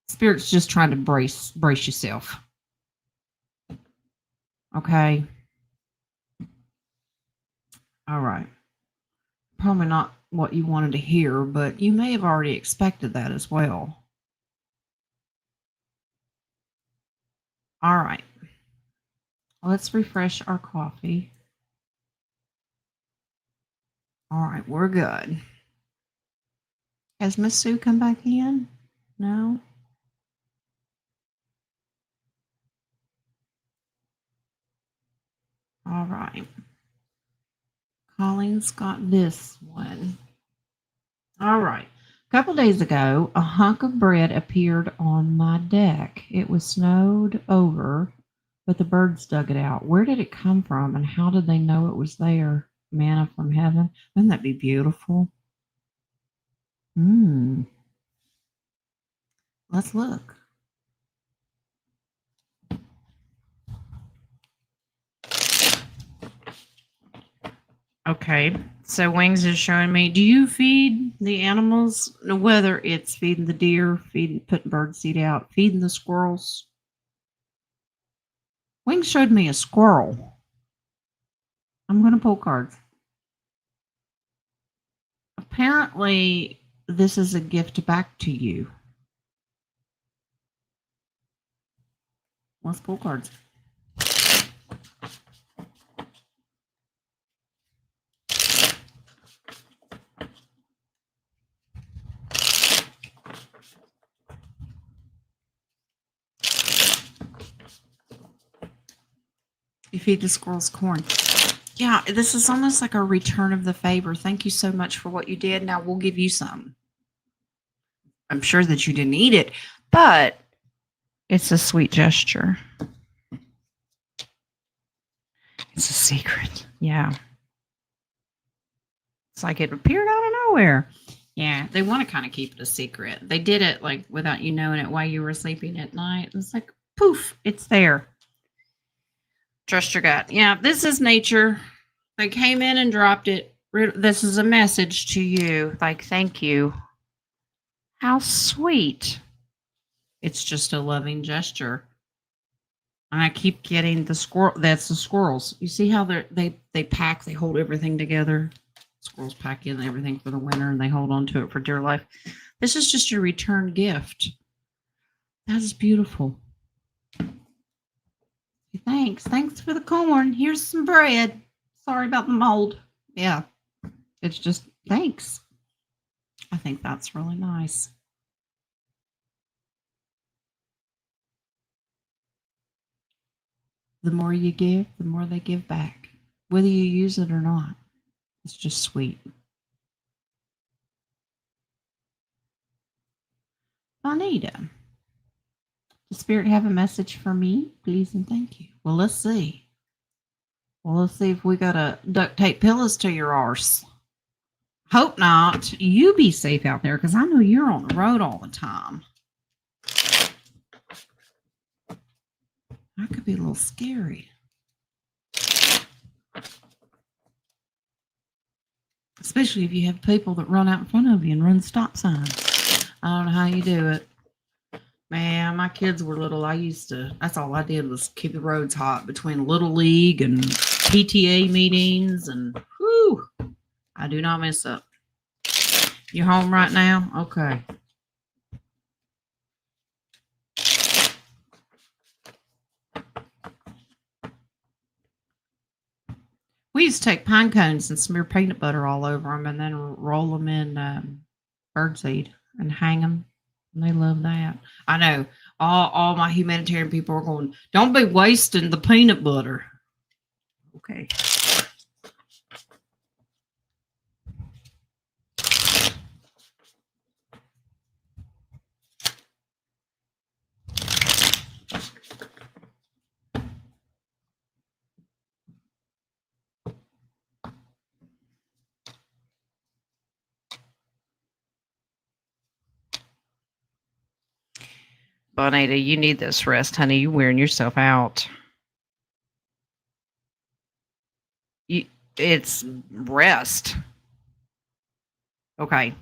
Spirit's just trying to brace yourself. Okay. All right. Probably not what you wanted to hear, but you may have already expected that as well. All right. Let's refresh our coffee. All right, we're good. Has Miss Sue come back in? No? All right. Colleen's got this one. All right. A couple days ago, a hunk of bread appeared on my deck. It was snowed over, but the birds dug it out. Where did it come from, and how did they know it was there? Manna from heaven. Wouldn't that be beautiful? Let's look. Okay, so Wings is showing me. Do you feed the animals? Whether it's feeding the deer, putting bird seed out, feeding the squirrels. Wings showed me a squirrel. I'm going to pull cards. Apparently, this is a gift back to you. Let's pull cards. You feed the squirrels corn. Yeah, this is almost like a return of the favor. Thank you so much for what you did. Now we'll give you some. I'm sure that you didn't eat it, but it's a sweet gesture. It's a secret. Yeah. It's like it appeared out of nowhere. Yeah, they want to kind of keep it a secret. They did it like without you knowing it while you were sleeping at night. It's like, poof, it's there. Trust your gut. Yeah, this is nature. They came in and dropped it. This is a message to you. Like, thank you. How sweet. It's just a loving gesture. And I keep getting the squirrel. That's the squirrels. You see how they pack, they hold everything together. Squirrels pack in everything for the winter and they hold on to it for dear life. This is just your return gift. That is beautiful. Thanks. Thanks for the corn. Here's some bread. Sorry about the mold. Yeah. It's just thanks. I think that's really nice. The more you give, the more they give back, whether you use it or not. It's just sweet. Anita, does Spirit have a message for me? Please and thank you. Well, let's see. Well, let's see if we got to duct tape pillows to your arse. Hope not. You be safe out there because I know you're on the road all the time. That could be a little scary. Especially if you have people that run out in front of you and run stop signs. I don't know how you do it. Man, my kids were little. That's all I did was keep the roads hot between Little League and PTA meetings. And whew, I do not mess up. You home right now? Okay. We used to take pine cones and smear peanut butter all over them and then roll them in birdseed and hang them. And they love that. I know. All my humanitarian people are going, don't be wasting the peanut butter. Okay. Bonita, you need this rest, honey. You're wearing yourself out. It's rest. Okay.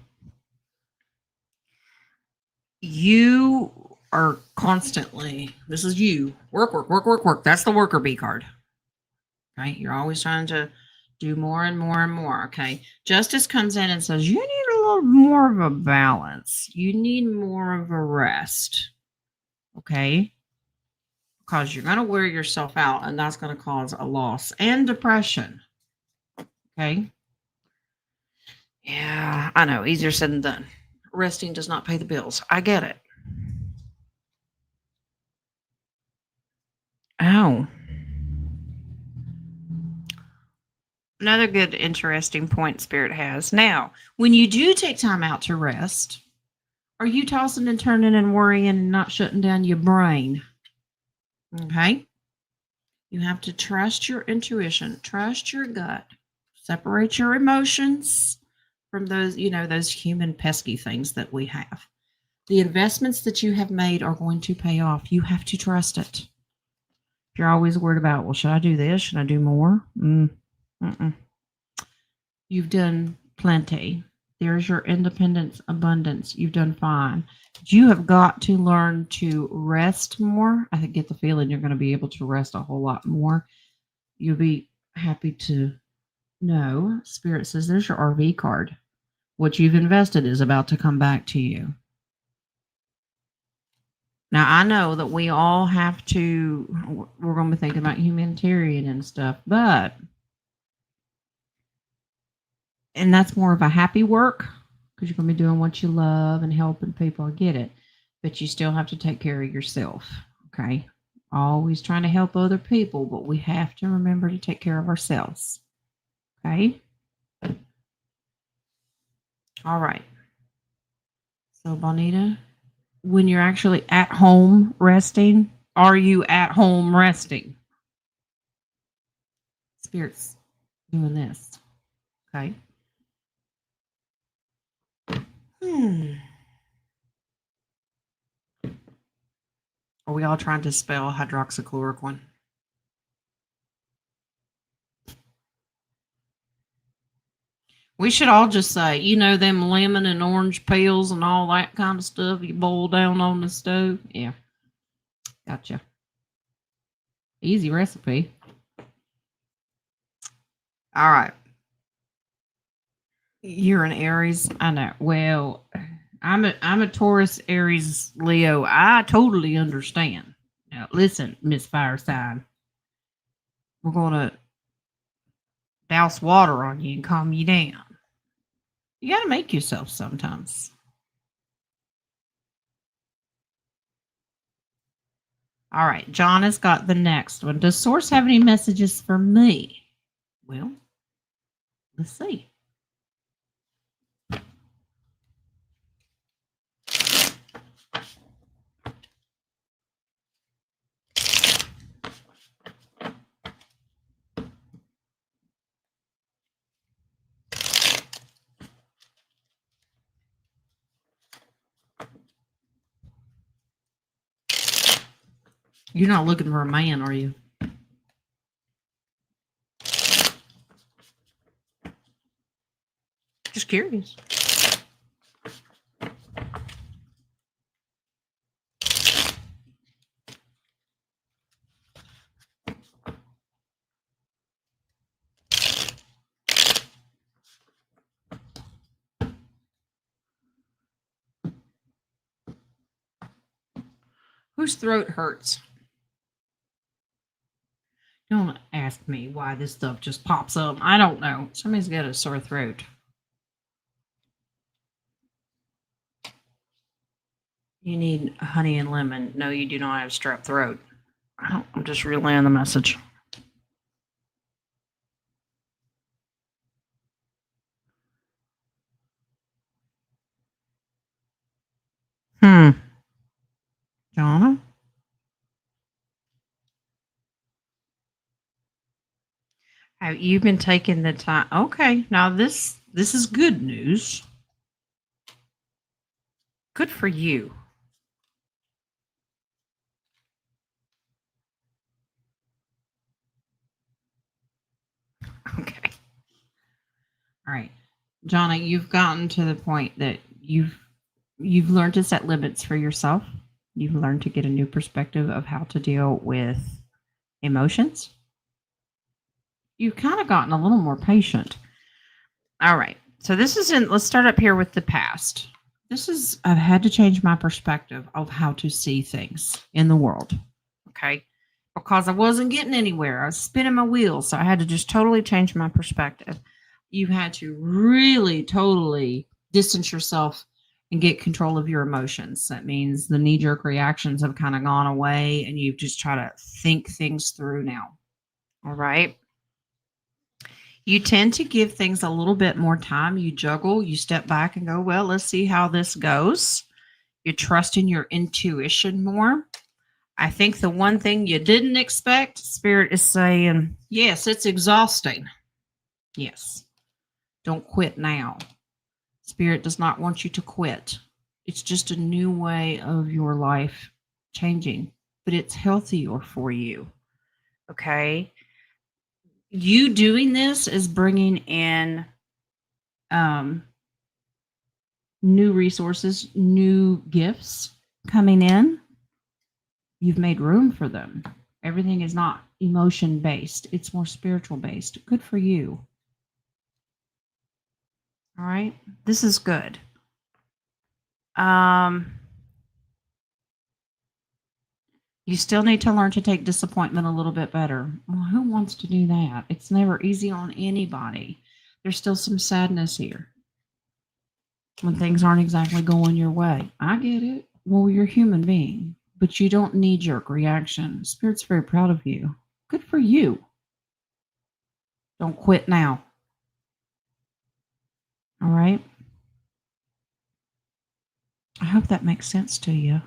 You are constantly, this is you, work, work, work, work, work. That's the worker bee card. Right? You're always trying to do more and more and more. Okay. Justice comes in and says, you need a little more of a balance. You need more of a rest. Okay. Because you're going to wear yourself out and that's going to cause a loss and depression. Okay. Yeah, I know. Easier said than done. Resting does not pay the bills. I get it. Oh. Another good, interesting point Spirit has. Now, when you do take time out to rest, are you tossing and turning and worrying and not shutting down your brain? Okay. You have to trust your intuition, trust your gut, separate your emotions from those, those human pesky things that we have. The investments that you have made are going to pay off. You have to trust it. If you're always worried about, well, should I do this? Should I do more? You've done plenty. There's your independence, abundance. You've done fine. You have got to learn to rest more. I get the feeling you're going to be able to rest a whole lot more. You'll be happy to know. Spirit says there's your RV card. What you've invested is about to come back to you. Now, I know that we all have to, we're going to be thinking about humanitarian and stuff, and that's more of a happy work because you're going to be doing what you love and helping people. I get it. But you still have to take care of yourself. Okay. Always trying to help other people, but we have to remember to take care of ourselves. Okay. All right. So, Bonita, when you're actually at home resting, are you at home resting? Spirit's doing this. Okay. Are we all trying to spell hydroxychloroquine? We should all just say, them lemon and orange peels and all that kind of stuff you boil down on the stove. Yeah. Gotcha. Easy recipe. All right. You're an Aries. I know. Well, I'm a Taurus, Aries, Leo. I totally understand. Now, listen, Miss Fire Sign. We're gonna douse water on you and calm you down. You gotta make yourself sometimes. All right, John has got the next one. Does Source have any messages for me? Well, let's see. You're not looking for a man, are you? Just curious. Whose throat hurts? Don't ask me why this stuff just pops up. I don't know. Somebody's got a sore throat. You need honey and lemon. No, you do not have strep throat. I'm just relaying the message. Jonna? Have you been taking the time? Okay, now this is good news. Good for you. Okay. All right. Jonna, you've gotten to the point that you've learned to set limits for yourself. You've learned to get a new perspective of how to deal with emotions. You've kind of gotten a little more patient. All right. So let's start up here with the past. I've had to change my perspective of how to see things in the world. Okay. Because I wasn't getting anywhere. I was spinning my wheels. So I had to just totally change my perspective. You had to really totally distance yourself and get control of your emotions. That means the knee-jerk reactions have kind of gone away and you've just tried to think things through now. All right. You tend to give things a little bit more time. You juggle, you step back and go, well, let's see how this goes. You trust in your intuition more. I think the one thing you didn't expect, Spirit is saying, yes, it's exhausting. Yes. Don't quit now. Spirit does not want you to quit. It's just a new way of your life changing, but it's healthier for you. Okay. You doing this is bringing in new resources, new gifts coming in. You've made room for them. Everything is not emotion based. It's more spiritual based. Good for you. All right. This is good. You still need to learn to take disappointment a little bit better. Well, who wants to do that? It's never easy on anybody. There's still some sadness here when things aren't exactly going your way. I get it. Well, you're a human being, but you don't knee-jerk reaction. Spirit's very proud of you. Good for you. Don't quit now. All right? I hope that makes sense to you.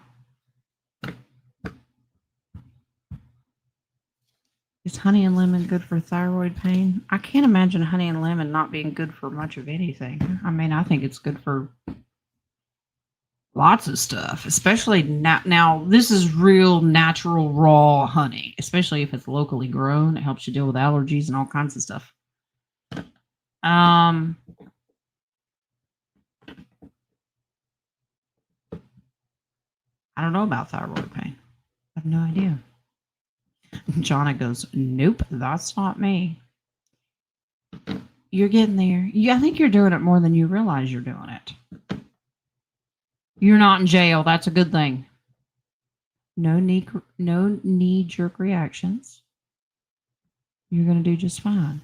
Is honey and lemon good for thyroid pain? I can't imagine honey and lemon not being good for much of anything. I mean, I think it's good for lots of stuff, especially now this is real natural raw honey, especially if it's locally grown. It helps you deal with allergies and all kinds of stuff. I don't know about thyroid pain. I have no idea. Jonna goes, nope, that's not me. You're getting there. I think you're doing it more than you realize you're doing it. You're not in jail. That's a good thing. No knee-jerk reactions. You're going to do just fine.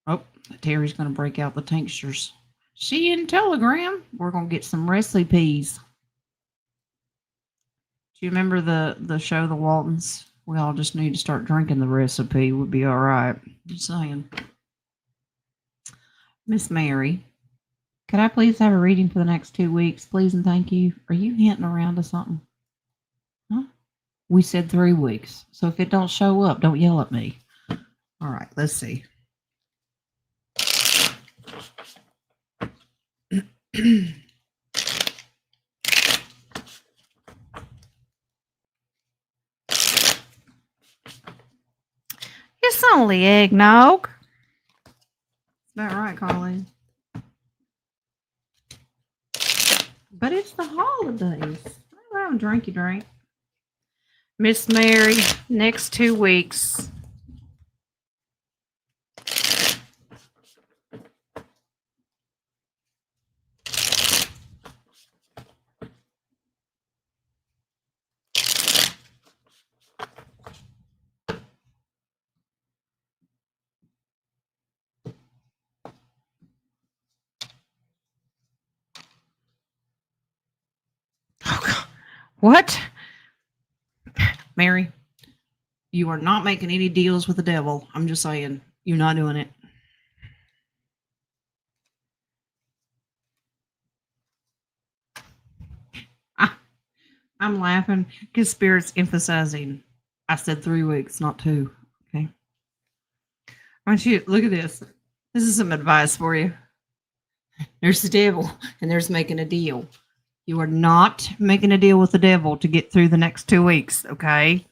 Oh, Terry's going to break out the tinctures. See you in Telegram. We're going to get some recipes. Do you remember the show The Waltons? We all just need to start drinking the recipe. Would be all right. Just saying. Miss Mary, could I please have a reading for the next 2 weeks, please and thank you? Are you hinting around to something? Huh? We said 3 weeks. So if it don't show up, don't yell at me. All right, let's see. Only eggnog. Is that right, Colleen? But it's the holidays. All right, drinky drink. Miss Mary, next 2 weeks. Oh, God. What? Mary, you are not making any deals with the devil. I'm just saying, you're not doing it. I'm laughing because Spirit's emphasizing. I said 3 weeks, not 2. Okay. I want you to look at this. This is some advice for you. There's the devil, and there's making a deal. You are not making a deal with the devil to get through the next 2 weeks, okay?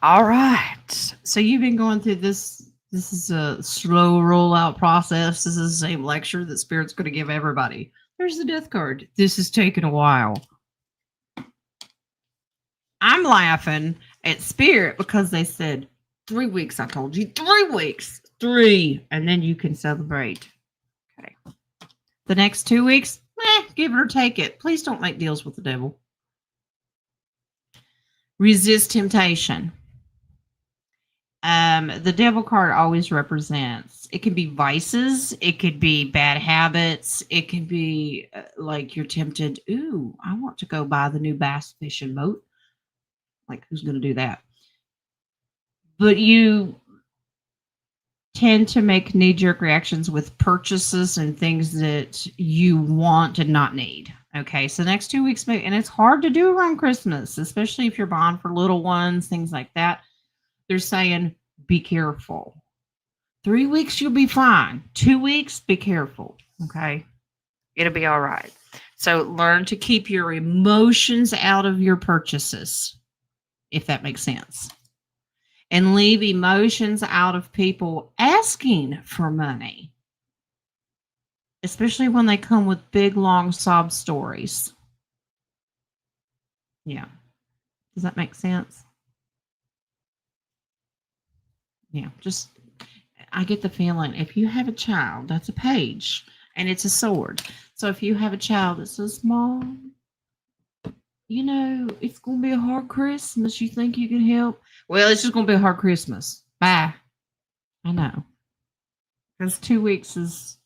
All right. So you've been going through this. This is a slow rollout process. This is the same lecture that Spirit's going to give everybody. There's the death card. This is taking a while. I'm laughing at Spirit because they said 3 weeks. I told you 3 weeks. 3. And then you can celebrate. Okay. The next 2 weeks, give it or take it. Please don't make deals with the devil. Resist temptation. The devil card always represents, it can be vices, it could be bad habits, it can be like you're tempted, ooh, I want to go buy the new bass fishing boat. Like, who's going to do that? But you tend to make knee-jerk reactions with purchases and things that you want and not need. Okay, so the next 2 weeks, and it's hard to do around Christmas, especially if you're buying for little ones, things like that. They're saying, be careful. 3 weeks, you'll be fine. 2 weeks, be careful. Okay, it'll be all right. So learn to keep your emotions out of your purchases, if that makes sense. And leave emotions out of people asking for money, especially when they come with big, long sob stories. Yeah. Does that make sense? Yeah. Just, I get the feeling if you have a child, that's a page and it's a sword. So if you have a child that says, Mom, you know, it's going to be a hard Christmas. You think you can help? Well, it's just going to be a hard Christmas. Bye. I know. Because 2 weeks is,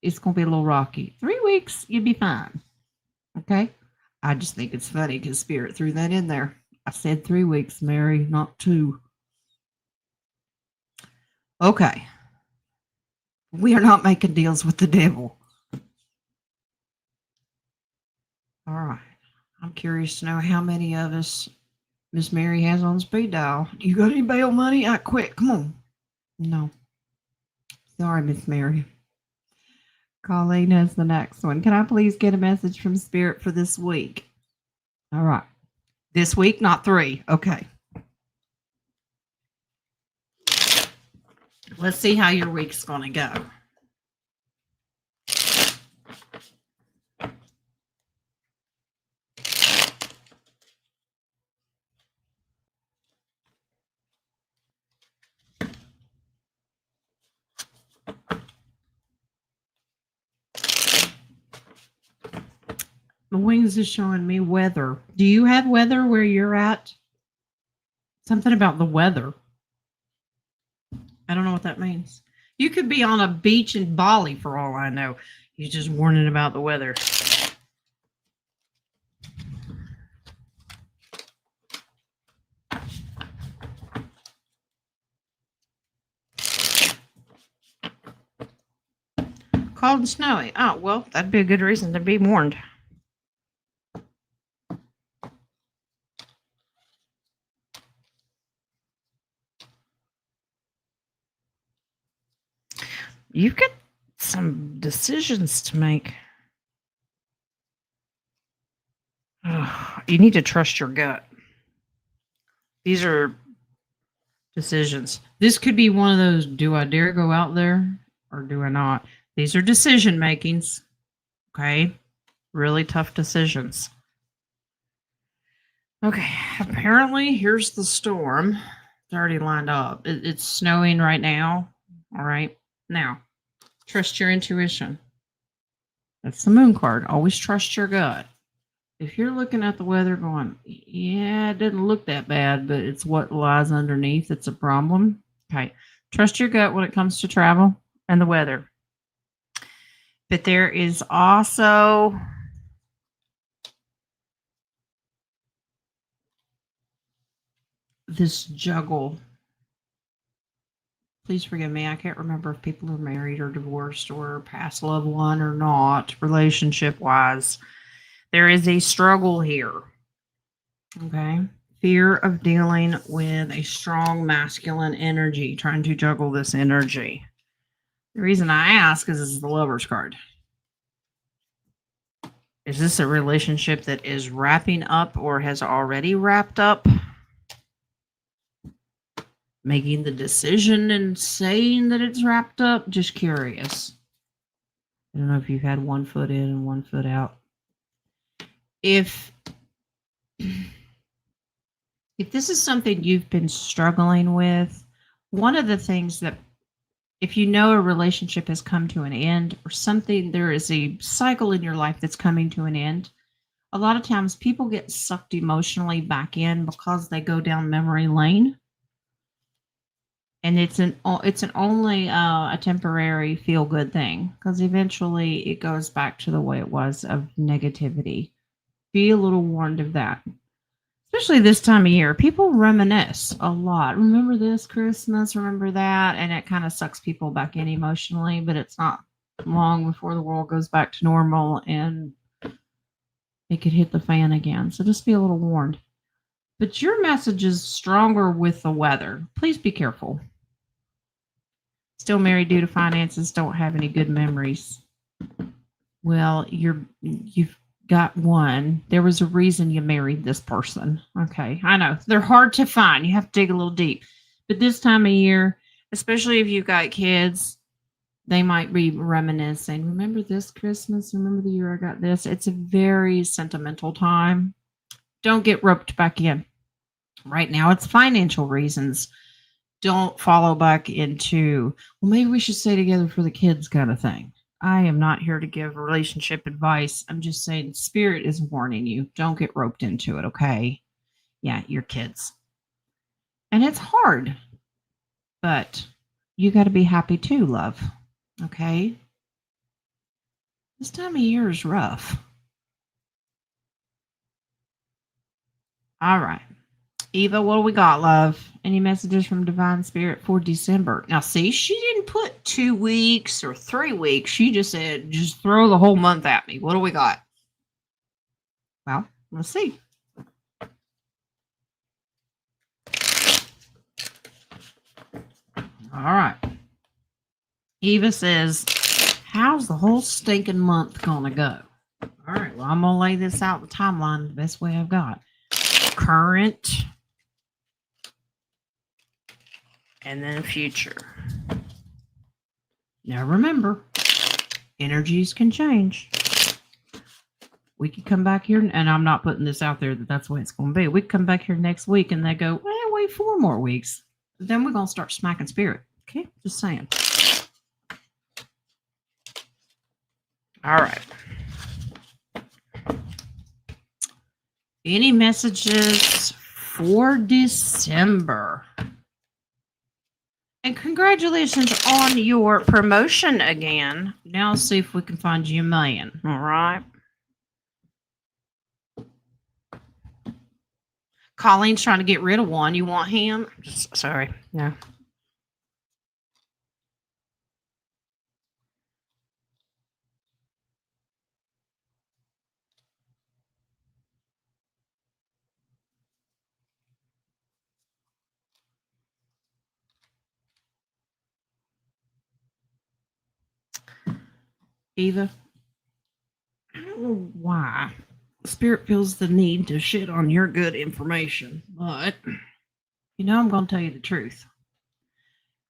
it's going to be a little rocky. 3 weeks, you'll be fine. Okay? I just think it's funny because Spirit threw that in there. I said 3 weeks, Mary, not 2. Okay. We are not making deals with the devil. All right. I'm curious to know how many of us Miss Mary has on speed dial. You got any bail money? Quick, come on. No. Sorry, Miss Mary. Colleen has the next one. Can I please get a message from Spirit for this week? All right. This week, not 3. Okay. Let's see how your week's going to go. The wings is showing me weather. Do you have weather where you're at? Something about the weather. I don't know what that means. You could be on a beach in Bali for all I know. You're just warning about the weather. Cold and snowy. Oh, well, that'd be a good reason to be warned. You've got some decisions to make. You need to trust your gut. These are Decisions. This could be one of those, do I dare go out there or do I not? These are decision makings. Okay. Really tough decisions. Okay. Apparently, here's the storm. It's already lined up. It's snowing right now. All right. Now, trust your intuition. That's the moon card. Always trust your gut. If you're looking at the weather going, yeah, it didn't look that bad, but it's what lies underneath that's a problem. Okay. Trust your gut when it comes to travel and the weather. But there is also this juggle. Please forgive me. I can't remember if people are married or divorced or past loved one or not, relationship wise. There is a struggle here. Okay. Fear of dealing with a strong masculine energy, trying to juggle this energy. The reason I ask is this is the Lover's card. Is this a relationship that is wrapping up or has already wrapped up? Making the decision and saying that it's wrapped up? Just curious. I don't know if you've had one foot in and one foot out. If this is something you've been struggling with, one of the things that, if you know a relationship has come to an end or something, there is a cycle in your life that's coming to an end, a lot of times people get sucked emotionally back in because they go down memory lane. And it's only a temporary feel good thing, because eventually it goes back to the way it was of negativity. Be a little warned of that. Especially this time of year, people reminisce a lot. Remember this Christmas, remember that, and it kind of sucks people back in emotionally, but it's not long before the world goes back to normal and it could hit the fan again. So just be a little warned. But your message is stronger with the weather. Please be careful. Still married due to finances, don't have any good memories. Well, you've got one. There was a reason you married this person. Okay, I know. They're hard to find. You have to dig a little deep. But this time of year, especially if you've got kids, they might be reminiscing. Remember this Christmas? Remember the year I got this? It's a very sentimental time. Don't get roped back in. Right now, it's financial reasons. Don't follow back into, well, maybe we should stay together for the kids kind of thing. I am not here to give relationship advice. I'm just saying spirit is warning you. Don't get roped into it, okay? Yeah, your kids. And it's hard, but you got to be happy too, love. Okay? This time of year is rough. All right. Eva, what do we got, love? Any messages from Divine Spirit for December? Now, see, she didn't put 2 weeks or 3 weeks. She just said, just throw the whole month at me. What do we got? Well, let's see. All right. Eva says, how's the whole stinking month going to go? All right. Well, I'm going to lay this out the timeline the best way I've got. Current. And then future. Now remember, energies can change. We could come back here, and I'm not putting this out there that that's the way it's going to be. We could come back here next week, and they go, well, wait 4 more weeks. Then we're going to start smacking spirit. Okay? Just saying. All right. Any messages for December? And congratulations on your promotion again. Now see if we can find you a man. All right. Colleen's trying to get rid of one. You want him? Sorry. No. Eva, I don't know why Spirit feels the need to shit on your good information, but You know, I'm going to tell you the truth.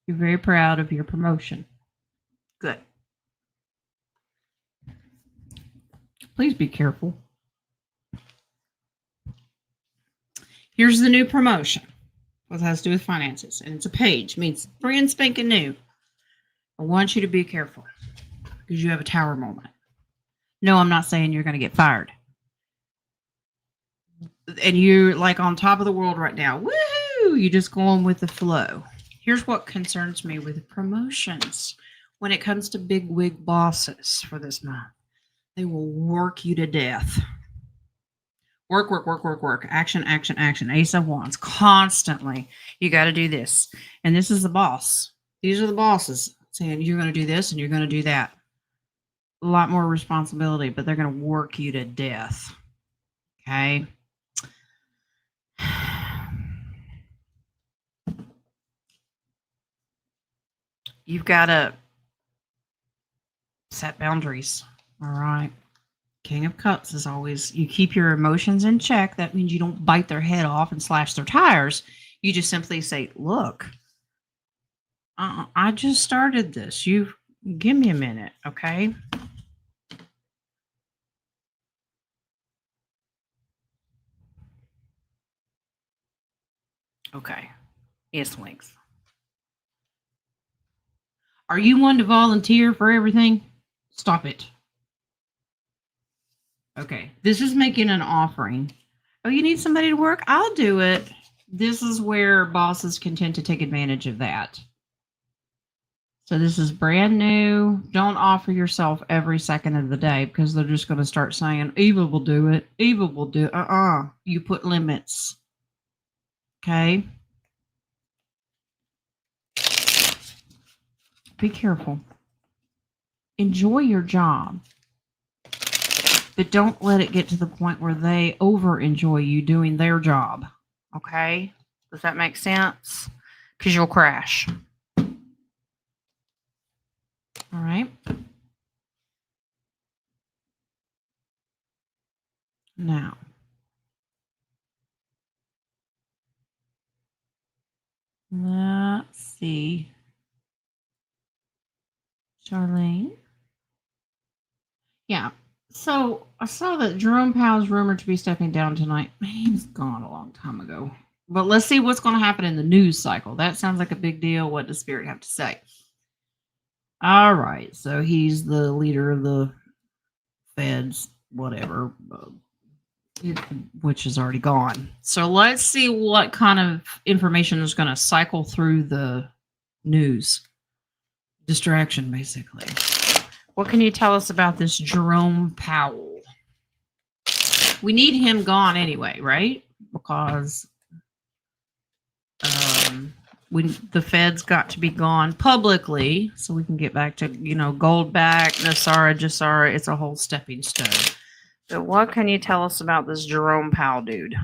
You're very proud of your promotion. Good. Please be careful. Here's the new promotion. What has to do with finances. And it's a page. It means brand spanking new. I want you to be careful because you have a tower moment. No, I'm not saying you're going to get fired. And you're like on top of the world right now. Woohoo! You're just going with the flow. Here's what concerns me with promotions. When it comes to big wig bosses for this month, they will work you to death. Work, work, work, work, work. Action, action, action. Ace of Wands. Constantly. You got to do this. And this is the boss. These are the bosses saying you're going to do this and you're going to do that. A lot more responsibility, but they're going to work you to death. Okay. You've got to set boundaries. All right. King of Cups is always, you keep your emotions in check. That means you don't bite their head off and slash their tires. You just simply say, look, I just started this. You give me a minute. Okay. Okay. Yes, links. Are you one to volunteer for everything? Stop it. Okay. This is making an offering. Oh, you need somebody to work? I'll do it. This is where bosses can tend to take advantage of that. So this is brand new. Don't offer yourself every second of the day because they're just going to start saying, Eva will do it. Eva will do it. You put limits. Okay. Be careful. Enjoy your job. But don't let it get to the point where they over enjoy you doing their job. Okay? Does that make sense? Because you'll crash. All right. Now, let's see. Charlene. Yeah. So I saw that Jerome Powell's rumored to be stepping down tonight. He was gone a long time ago. But let's see what's going to happen in the news cycle. That sounds like a big deal. What does Spirit have to say? All right. So he's the leader of the Feds, whatever, which is already gone. So let's see what kind of information is going to cycle through the news. Distraction, basically. What can you tell us about this Jerome Powell? We need him gone anyway, right? Because the Fed's got to be gone publicly so we can get back to, gold back, Nasara, Jasara. It's a whole stepping stone. But what can you tell us about this Jerome Powell dude?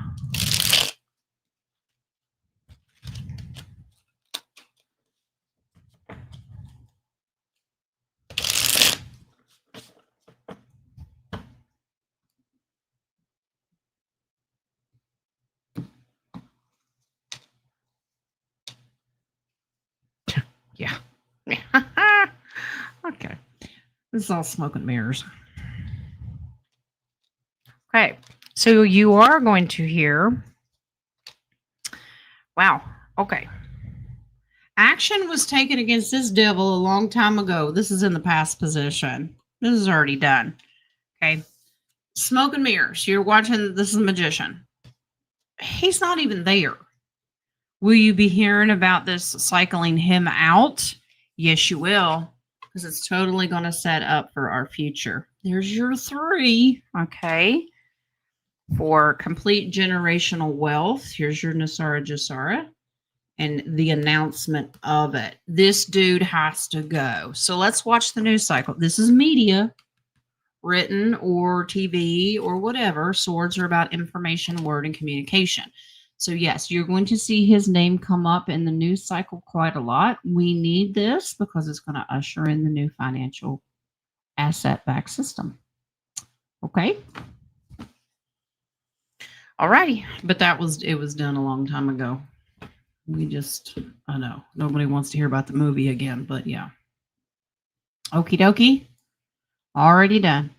Yeah. Okay. This is all smoke and mirrors. Okay. So you are going to hear. Wow. Okay. Action was taken against this devil a long time ago. This is in the past position. This is already done. Okay. Smoke and mirrors. You're watching. This is a magician. He's not even there. Will you be hearing about this cycling him out? Yes, you will. Because it's totally going to set up for our future. There's your 3. Okay. For complete generational wealth. Here's your Nasara Jasara. And the announcement of it. This dude has to go. So let's watch the news cycle. This is media, written or TV or whatever. Swords are about information, word, and communication. So yes, you're going to see his name come up in the news cycle quite a lot. We need this because it's going to usher in the new financial asset-backed system. Okay. All righty. But it was done a long time ago. I know nobody wants to hear about the movie again, but yeah. Okie dokie. Already done.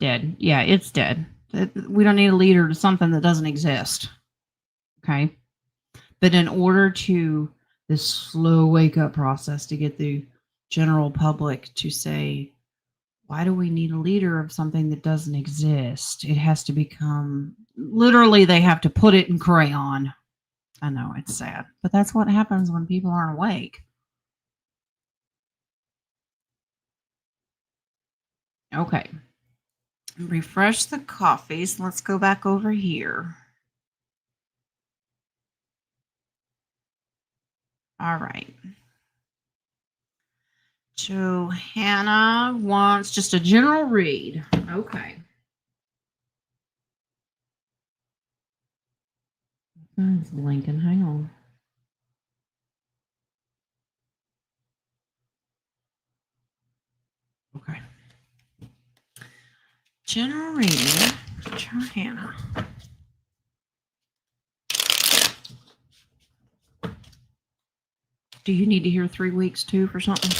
Dead. Yeah, it's dead. We don't need a leader to something that doesn't exist. Okay. But in order to this slow wake up process to get the general public to say, why do we need a leader of something that doesn't exist? It has to become literally, they have to put it in crayon. I know it's sad, but that's what happens when people aren't awake. Okay. Refresh the coffees. Let's go back over here. All right. Johanna wants just a general read. Okay. It's blinking. Hang on. Okay. General reading. Johanna. Do you need to hear 3 weeks too for something?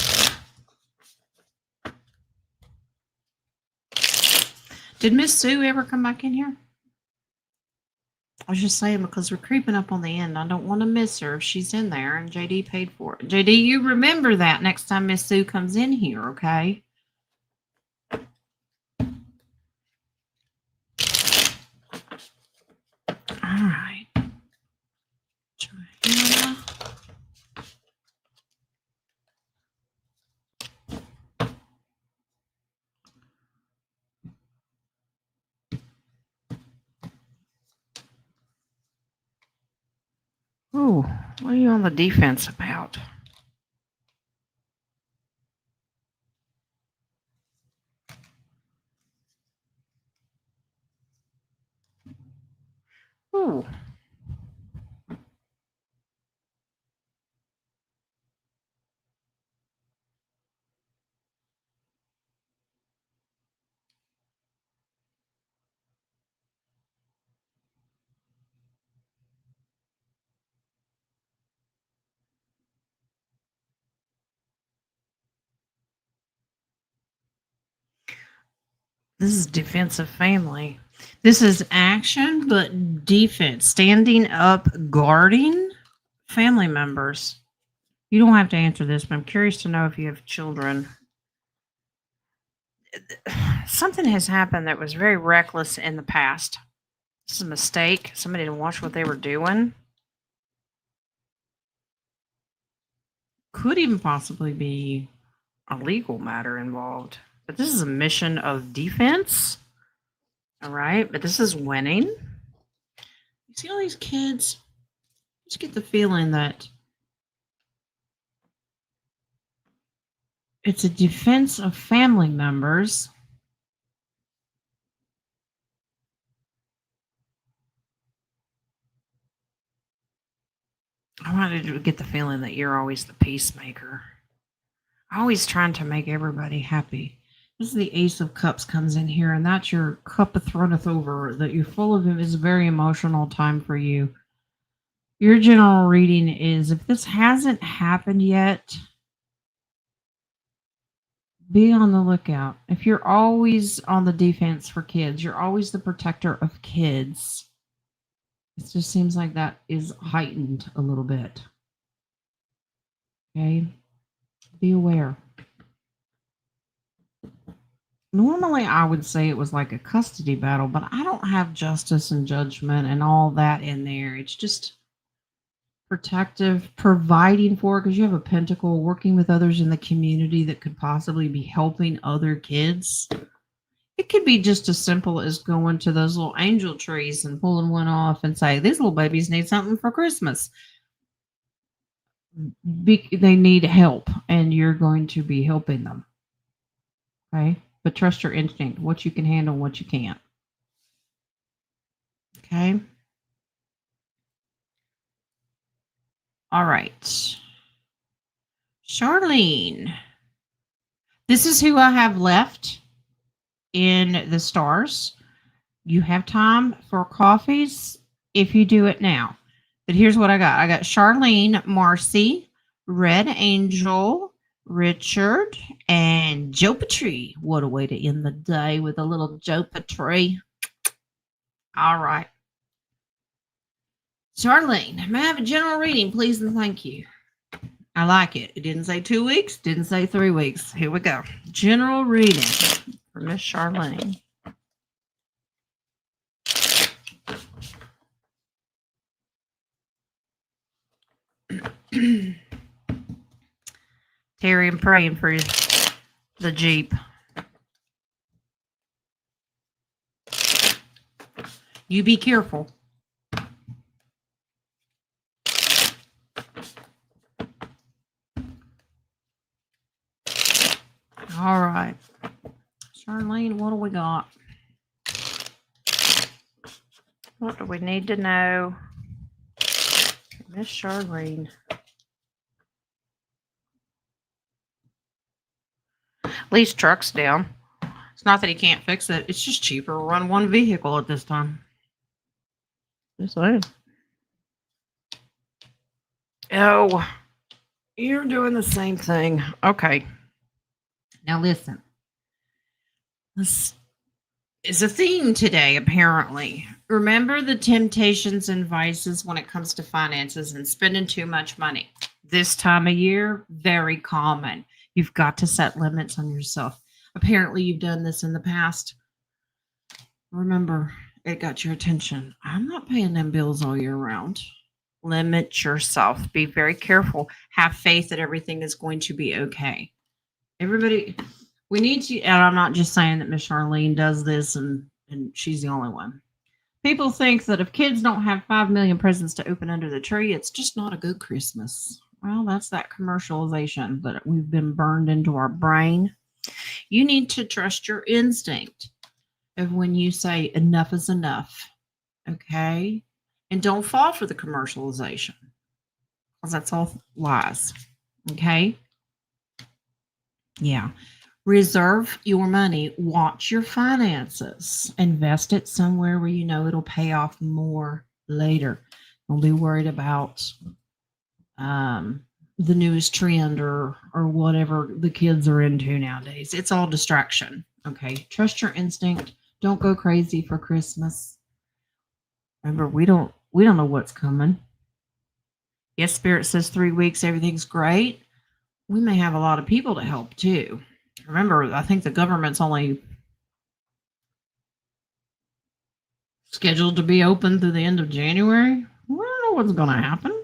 Did Miss Sue ever come back in here? I was just saying because we're creeping up on the end. I don't want to miss her if she's in there and JD paid for it. JD, you remember that next time Miss Sue comes in here, okay? All right. Johanna. Oh, what are you on the defense about? Oh. This is defensive family. This is action, but defense. Standing up, guarding family members. You don't have to answer this, but I'm curious to know if you have children. Something has happened that was very reckless in the past. This is a mistake. Somebody didn't watch what they were doing. Could even possibly be a legal matter involved. But this is a mission of defense. All right. But this is winning. You see all these kids? Just get the feeling that it's a defense of family members. I wanted to get the feeling that you're always the peacemaker. Always trying to make everybody happy. This is the Ace of Cups comes in here, and that's your cup of runneth over, that you're full of him. Is a very emotional time for you. Your general reading is, if this hasn't happened yet, be on the lookout. If you're always on the defense for kids, you're always the protector of kids. It just seems like that is heightened a little bit. Okay? Be aware. Normally, I would say it was like a custody battle, but I don't have justice and judgment and all that in there. It's just protective, providing for, because you have a pentacle, working with others in the community that could possibly be helping other kids. It could be just as simple as going to those little angel trees and pulling one off and say, these little babies need something for Christmas. They need help, and you're going to be helping them. Okay? But trust your instinct, what you can handle, what you can't. Okay? All right. Charlene. This is who I have left in the stars. You have time for coffees if you do it now. But here's what I got. I got Charlene, Marcy, Red Angel, Richard, and Joe Petrie. What a way to end the day with a little Joe Petrie. All right. Charlene, may I have a general reading, please, and thank you. I like it. It didn't say 2 weeks, didn't say 3 weeks. Here we go. General reading for Miss Charlene. Terry, I'm praying for the Jeep. You be careful. All right. Charlene, what do we got? What do we need to know? Miss Charlene. Lease truck's down. It's not that he can't fix it. It's just cheaper to run one vehicle at this time. Just saying. Oh, you're doing the same thing. Okay. Now listen. This is a theme today, apparently. Remember the temptations and vices when it comes to finances and spending too much money. This time of year, very common. You've got to set limits on yourself. Apparently, you've done this in the past. Remember, it got your attention. I'm not paying them bills all year round. Limit yourself. Be very careful. Have faith that everything is going to be okay. Everybody, we need to, and I'm not just saying that Miss Charlene does this and she's the only one. People think that if kids don't have 5 million presents to open under the tree, it's just not a good Christmas. Well, that's that commercialization that we've been burned into our brain. You need to trust your instinct of when you say enough is enough. Okay? And don't fall for the commercialization, because that's all lies. Okay? Yeah. Reserve your money. Watch your finances. Invest it somewhere where you know it'll pay off more later. Don't be worried about the newest trend or whatever the kids are into nowadays. It's all distraction. Okay. Trust your instinct. Don't go crazy for Christmas. Remember, we don't know what's coming. Yes, Spirit says 3 weeks, everything's great. We may have a lot of people to help too. Remember, I think the government's only scheduled to be open through the end of January. We don't know what's going to happen.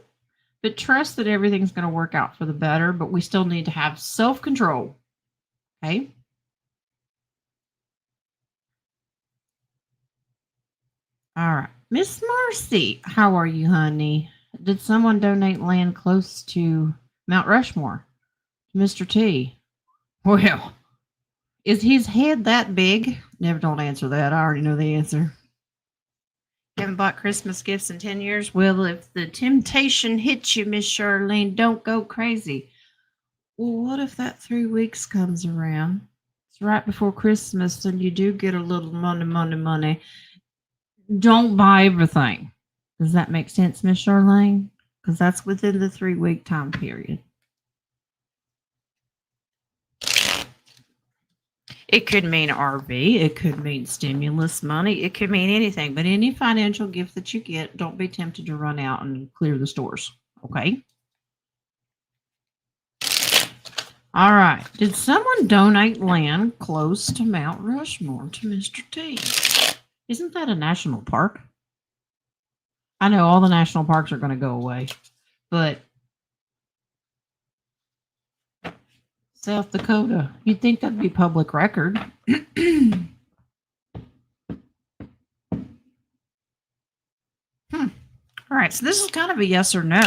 But trust that everything's going to work out for the better, but we still need to have self-control. Okay? All right. Miss Marcy, how are you, honey? Did someone donate land close to Mount Rushmore? Mr. T. Well, is his head that big? Never don't answer that. I already know the answer. You haven't bought Christmas gifts in 10 years? Well, if the temptation hits you, Miss Charlene, don't go crazy. Well, what if that 3 weeks comes around? It's right before Christmas and you do get a little money. Don't buy everything. Does that make sense, Miss Charlene? Because that's within the 3-week time period. It could mean RV. It could mean stimulus money. It could mean anything. But any financial gift that you get, don't be tempted to run out and clear the stores. Okay? All right. Did someone donate land close to Mount Rushmore to Mr. T? Isn't that a national park? I know all the national parks are going to go away, but South Dakota, you'd think that'd be public record. All right, so this is kind of a yes or no.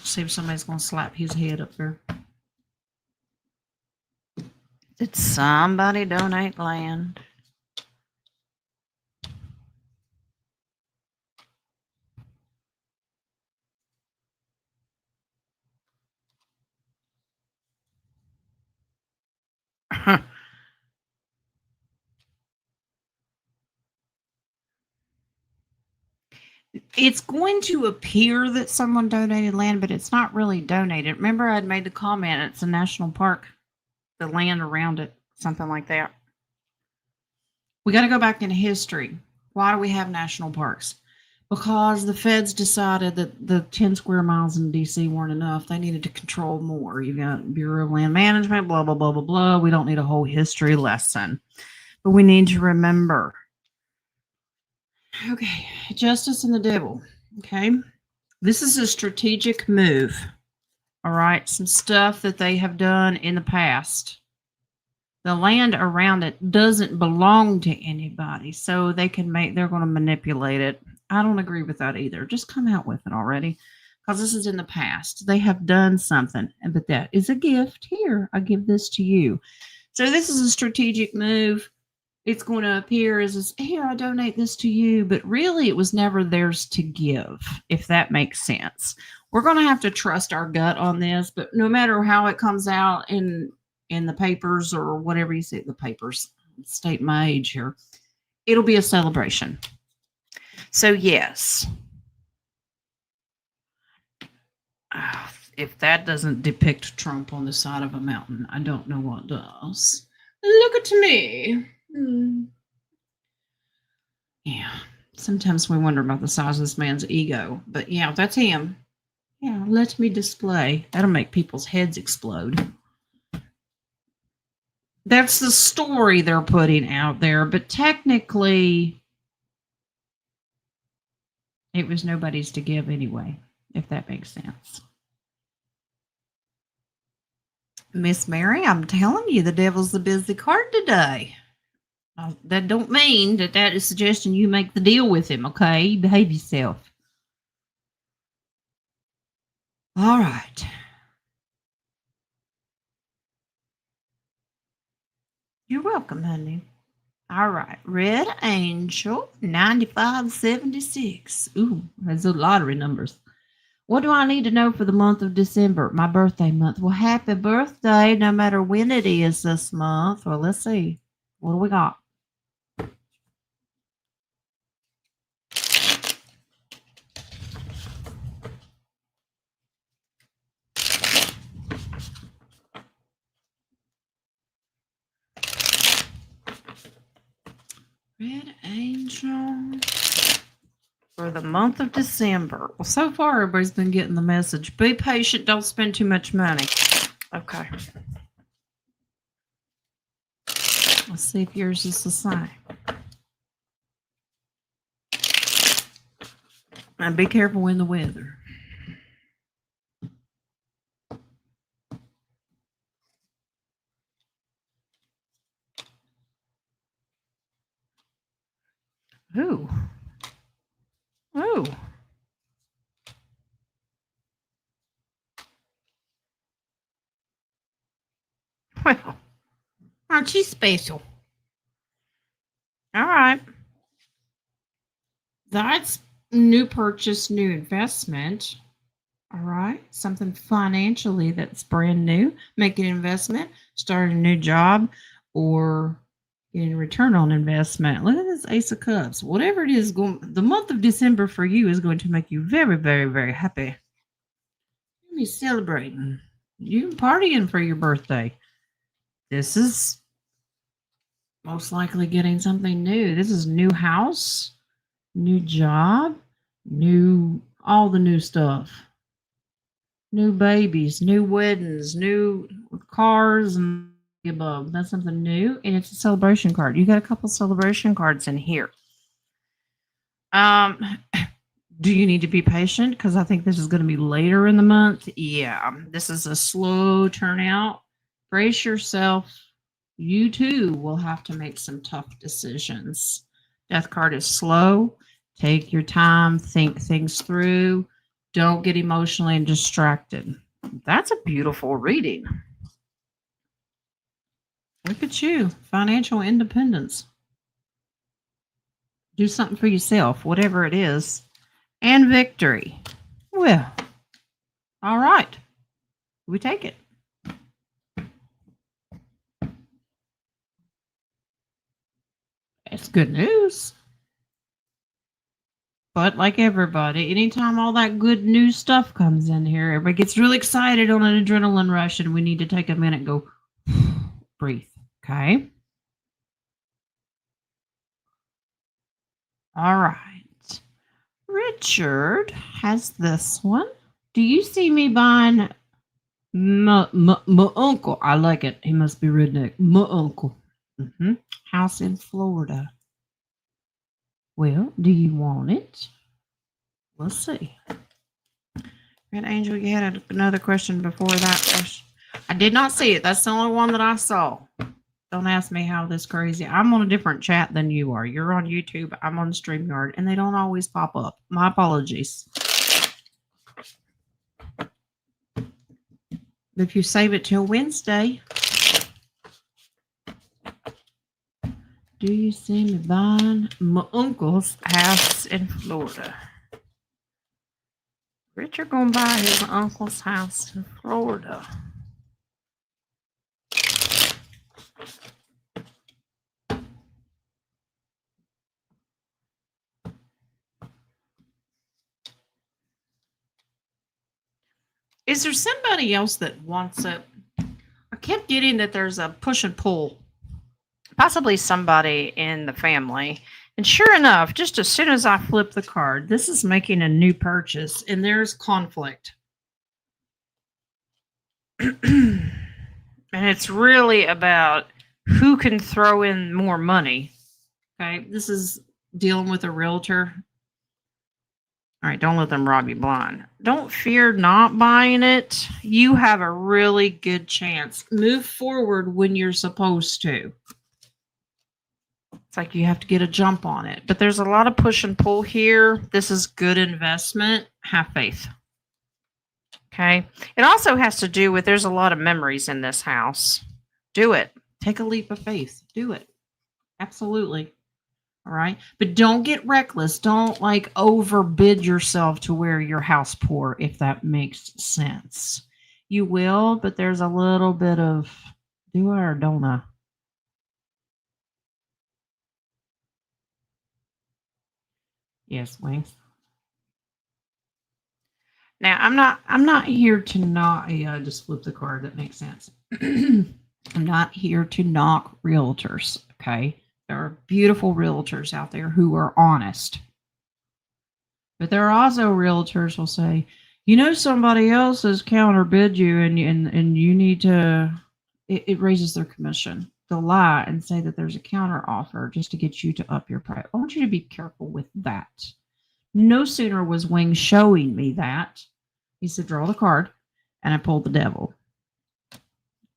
See if somebody's going to slap his head up there. Did somebody donate land? It's going to appear that someone donated land, but it's not really donated. Remember, I'd made the comment it's a national park, the land around it, something like that. We got to go back into history. Why do we have national parks? Because the feds decided that the 10 square miles in DC weren't enough. They needed to control more. You got Bureau of Land Management, blah, blah, blah, blah, blah. We don't need a whole history lesson, but we need to remember. Okay, justice and the devil. Okay, this is a strategic move. All right, some stuff that they have done in the past. The land around it doesn't belong to anybody, so they're going to manipulate it. I don't agree with that either. Just come out with it already, because this is in the past. They have done something, but that is a gift. Here, I give this to you. So this is a strategic move. It's going to appear as here, I donate this to you, but really it was never theirs to give, if that makes sense. We're going to have to trust our gut on this, but no matter how it comes out in the papers or whatever you see, the papers, state my age here, it'll be a celebration. So yes, if that doesn't depict Trump on the side of a mountain, I don't know what does. Look at me. Yeah. Sometimes we wonder about the size of this man's ego, but yeah, that's him. Yeah, let me display. That'll make people's heads explode. That's the story they're putting out there, but technically it was nobody's to give anyway, if that makes sense. Miss Mary, I'm telling you, the devil's the busy card today. That don't mean that is suggesting you make the deal with him, okay? Behave yourself. All right. You're welcome, honey. All right. Red Angel, 9576. Ooh, that's the lottery numbers. What do I need to know for the month of December? My birthday month. Well, happy birthday, no matter when it is this month. Well, let's see. What do we got? Red Angel for the month of December. Well, so far, everybody's been getting the message. Be patient. Don't spend too much money. Okay. Let's see if yours is the same. And be careful in the weather. Ooh. Ooh. Well, aren't you special? All right. That's new purchase, new investment. All right. Something financially that's brand new. Make an investment, start a new job, or getting return on investment. Look at this Ace of Cups. Whatever it is, the month of December for you is going to make you very, very, very happy. You'll be celebrating. You partying for your birthday. This is most likely getting something new. This is new house, new job, all the new stuff. New babies, new weddings, new cars, and the above. That's something new, and it's a celebration card. You got a couple celebration cards in here. Do you need to be patient? Because I think this is going to be later in the month. Yeah, this is a slow turnout. Brace yourself. You too will have to make some tough decisions. Death card is slow. Take your time, think things through. Don't get emotionally distracted. That's a beautiful reading. Look at you, financial independence. Do something for yourself, whatever it is. And victory. Well, all right. We take it. It's good news. But like everybody, anytime all that good new stuff comes in here, everybody gets really excited on an adrenaline rush, and we need to take a minute and go breathe. Okay. All right. Richard has this one. Do you see me buying my uncle? I like it. He must be redneck. My uncle. House in Florida. Well, do you want it? Let's see. Red Angel, you had another question before that question. I did not see it. That's the only one that I saw. Don't ask me how this crazy. I'm on a different chat than you are. You're on YouTube. I'm on StreamYard, and they don't always pop up. My apologies. If you save it till Wednesday. Do you see me buying my uncle's house in Florida? Richard gonna buy his uncle's house in Florida. Is there somebody else that wants it? I kept getting that there's a push and pull. Possibly somebody in the family. And sure enough, just as soon as I flip the card, this is making a new purchase, and there's conflict. And it's really about who can throw in more money. Okay, this is dealing with a realtor. All right, don't let them rob you blind. Don't fear not buying it. You have a really good chance. Move forward when you're supposed to. It's like you have to get a jump on it. But there's a lot of push and pull here. This is good investment. Have faith. Okay. It also has to do with there's a lot of memories in this house. Do it. Take a leap of faith. Do it. Absolutely. All right. But don't get reckless. Don't like overbid yourself to where you're house poor, if that makes sense. You will, but there's a little bit of do I or don't I? Yes, Wings. Now I'm not here to not just flip the card. That makes sense. I'm not here to knock realtors. Okay. There are beautiful realtors out there who are honest. But there are also realtors who will say, you know, somebody else has counterbid you and you need to, it raises their commission. They'll lie and say that there's a counter offer just to get you to up your price. I want you to be careful with that. No sooner was Wing showing me that, he said, draw the card, and I pulled the devil.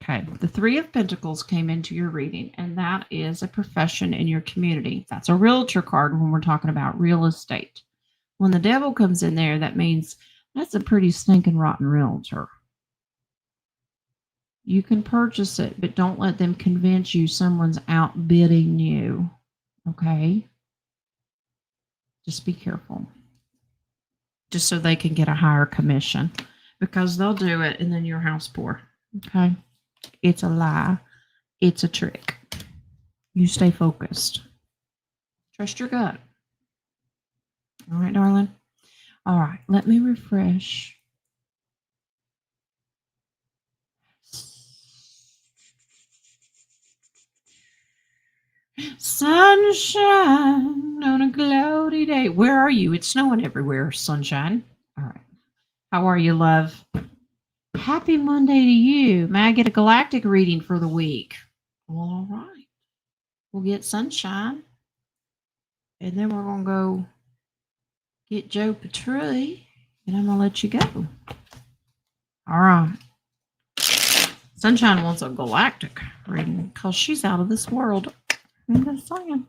Okay, the Three of Pentacles came into your reading, and that is a profession in your community. That's a realtor card when we're talking about real estate. When the devil comes in there, that means that's a pretty stinking rotten realtor. You can purchase it, but don't let them convince you someone's outbidding you. Okay? Just be careful. Just so they can get a higher commission. Because they'll do it and then you're house poor. Okay? It's a lie. It's a trick. You stay focused. Trust your gut. All right, darling? All right, let me refresh. Sunshine on a cloudy day. Where are you? It's snowing everywhere, sunshine. All right. How are you, love? Happy Monday to you. May I get a galactic reading for the week? Well, all right. We'll get sunshine. And then we're going to go get Joe Petrie. And I'm going to let you go. All right. Sunshine wants a galactic reading because she's out of this world. I'm just saying.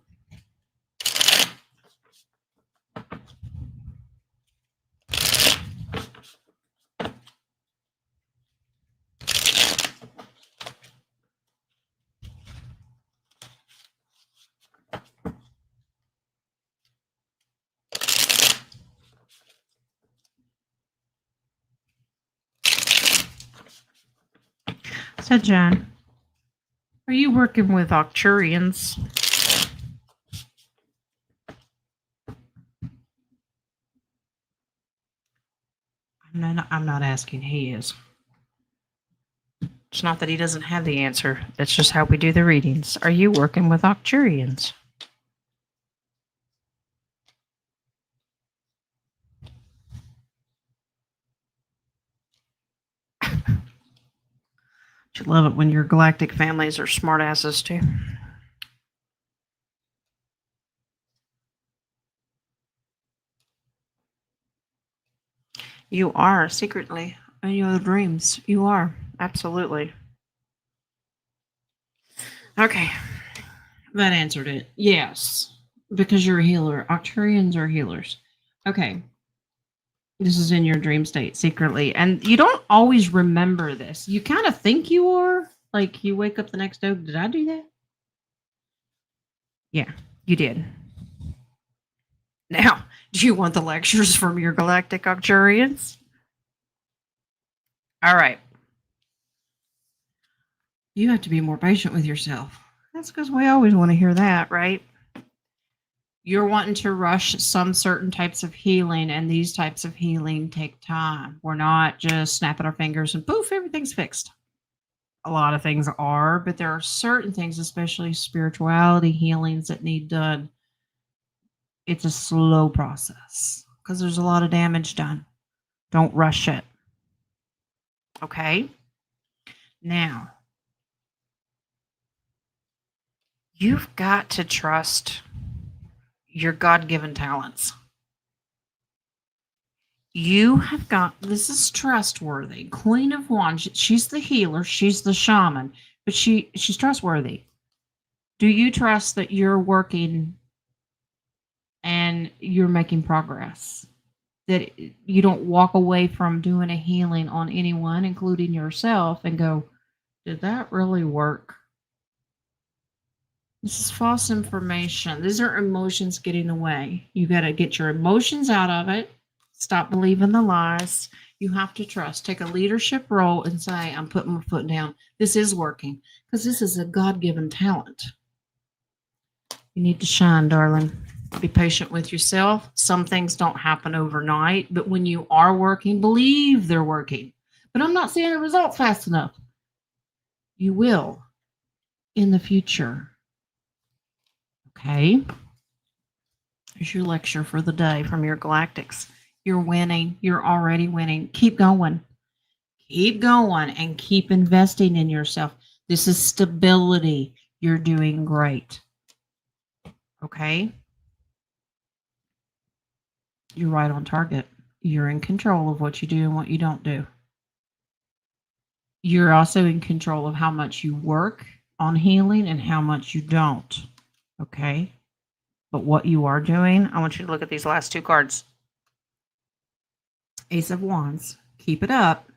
So, John, are you working with Arcturians? I'm not asking. He is. It's not that he doesn't have the answer. That's just how we do the readings. Are you working with Arcturians? You love it when your galactic families are smartasses too. You are secretly in your dreams. You are. Absolutely. Okay. That answered it. Yes. Because you're a healer. Arcturians are healers. Okay. This is in your dream state secretly. And you don't always remember this. You kind of think you are. Like you wake up the next day. Did I do that? Yeah, you did. Now, do you want the lectures from your galactic Arcturians? All right. You have to be more patient with yourself. That's because we always want to hear that, right? You're wanting to rush some certain types of healing, and these types of healing take time. We're not just snapping our fingers and poof, everything's fixed. A lot of things are, but there are certain things, especially spirituality healings, that need done. It's a slow process because there's a lot of damage done. Don't rush it. Okay? Now, you've got to trust your God-given talents. You have got, this is trustworthy. Queen of Wands, she's the healer, she's the shaman, but she's trustworthy. Do you trust that you're working and you're making progress? That you don't walk away from doing a healing on anyone, including yourself, and go, did that really work? This is false information. These are emotions getting away. You got to get your emotions out of it. Stop believing the lies. You have to trust. Take a leadership role and say, I'm putting my foot down. This is working because this is a God-given talent. You need to shine, darling. Be patient with yourself. Some things don't happen overnight, but when you are working, believe they're working. But I'm not seeing a result fast enough. You will in the future. Okay? Here's your lecture for the day from your galactics. You're winning. You're already winning. Keep going. Keep going and keep investing in yourself. This is stability. You're doing great. Okay? You're right on target. You're in control of what you do and what you don't do. You're also in control of how much you work on healing and how much you don't. Okay? But what you are doing, I want you to look at these last two cards. Ace of Wands. Keep it up.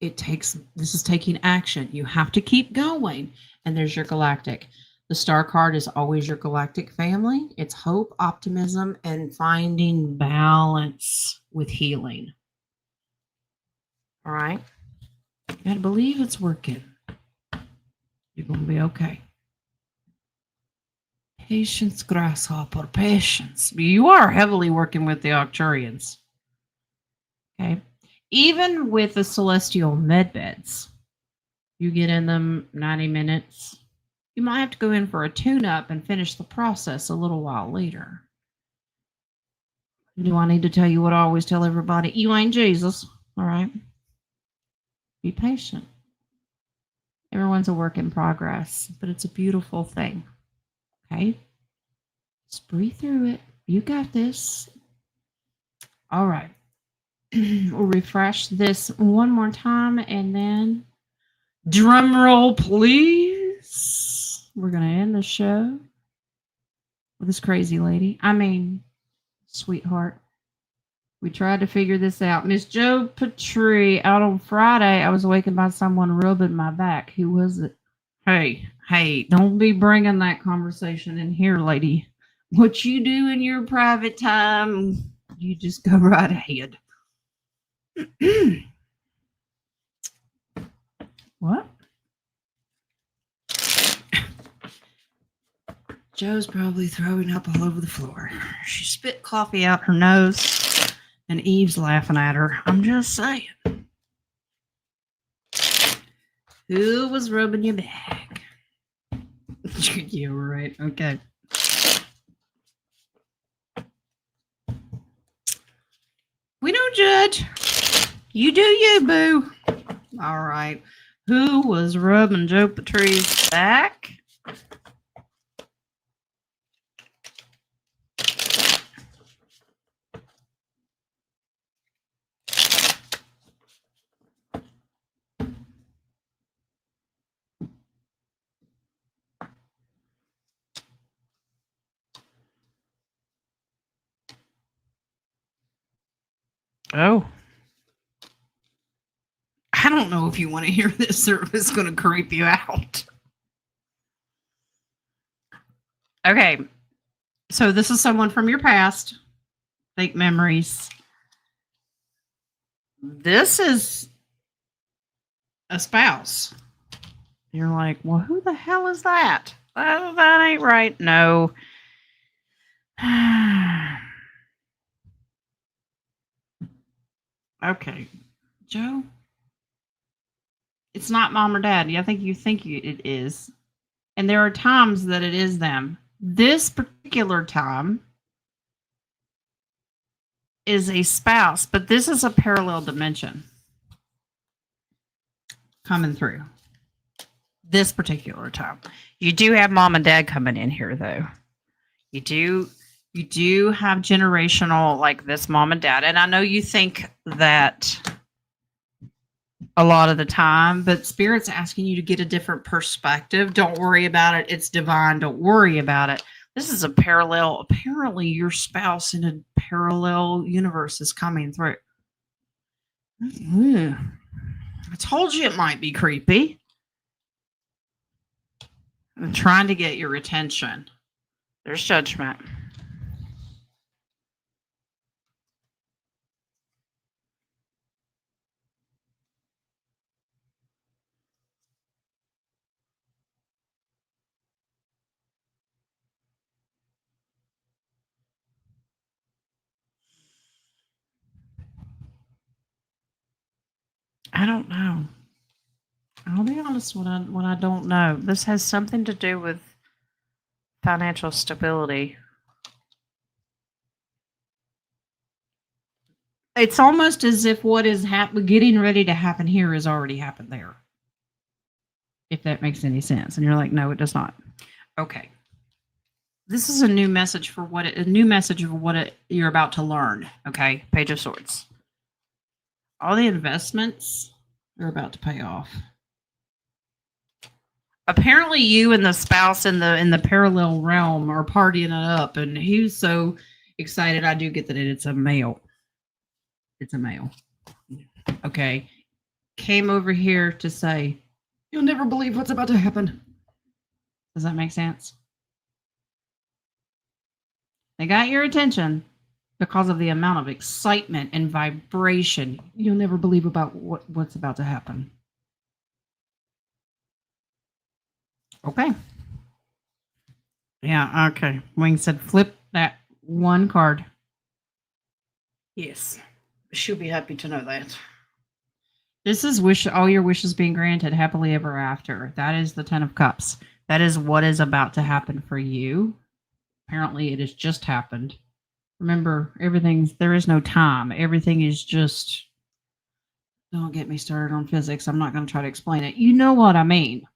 This is taking action. You have to keep going. And there's your galactic. The star card is always your galactic family. It's hope, optimism, and finding balance with healing. All right? You got to believe it's working. You're going to be okay. Patience, grasshopper, patience. You are heavily working with the Arcturians. Okay. Even with the celestial med beds, you get in them 90 minutes. You might have to go in for a tune-up and finish the process a little while later. Do I need to tell you what I always tell everybody? You ain't Jesus. All right. Be patient. Everyone's a work in progress, but it's a beautiful thing. Okay? Just breathe through it. You got this. All right. We'll refresh this one more time and then drum roll, please. We're going to end the show with this crazy lady. I mean, sweetheart. We tried to figure this out. Miss Jo Patry, out on Friday, I was awakened by someone rubbing my back. Who was it? Hey, don't be bringing that conversation in here, lady. What you do in your private time, you just go right ahead. What? Joe's probably throwing up all over the floor. She spit coffee out her nose. And Eve's laughing at her. I'm just saying. Who was rubbing your back? Yeah, right. Okay. We don't judge. You do you, boo. All right. Who was rubbing Joe Patrice's back? Oh. I don't know if you want to hear this or if it's going to creep you out. Okay. So this is someone from your past. Fake memories. This is a spouse. You're like, well, who the hell is that? That ain't right. No. Okay. Joe? It's not mom or dad. I think it is. And there are times that it is them. This particular time is a spouse, but this is a parallel dimension coming through. This particular time. You do have mom and dad coming in here, though. You do have generational, like this mom and dad. And I know you think that a lot of the time, but Spirit's asking you to get a different perspective. Don't worry about it. It's divine. Don't worry about it. This is a parallel. Apparently, your spouse in a parallel universe is coming through. I told you it might be creepy. I'm trying to get your attention. There's judgment. I don't know. I'll be honest when I don't know. This has something to do with financial stability. It's almost as if what is getting ready to happen here has already happened there. If that makes any sense. And you're like, no, it does not. Okay. This is a new message for you're about to learn. Okay. Page of Swords. All the investments are about to pay off. Apparently you and the spouse in the parallel realm are partying it up, and he's so excited. I do get that it's a male. It's a male. Okay. Came over here to say, you'll never believe what's about to happen. Does that make sense? They got your attention because of the amount of excitement and vibration. You'll never believe about what's about to happen. Okay. Yeah, okay. Wing said flip that one card. Yes. She'll be happy to know that. This is all your wishes being granted happily ever after. That is the 10 of Cups. That is what is about to happen for you. Apparently it has just happened. Remember, there is no time. Everything is just, don't get me started on physics. I'm not going to try to explain it. You know what I mean.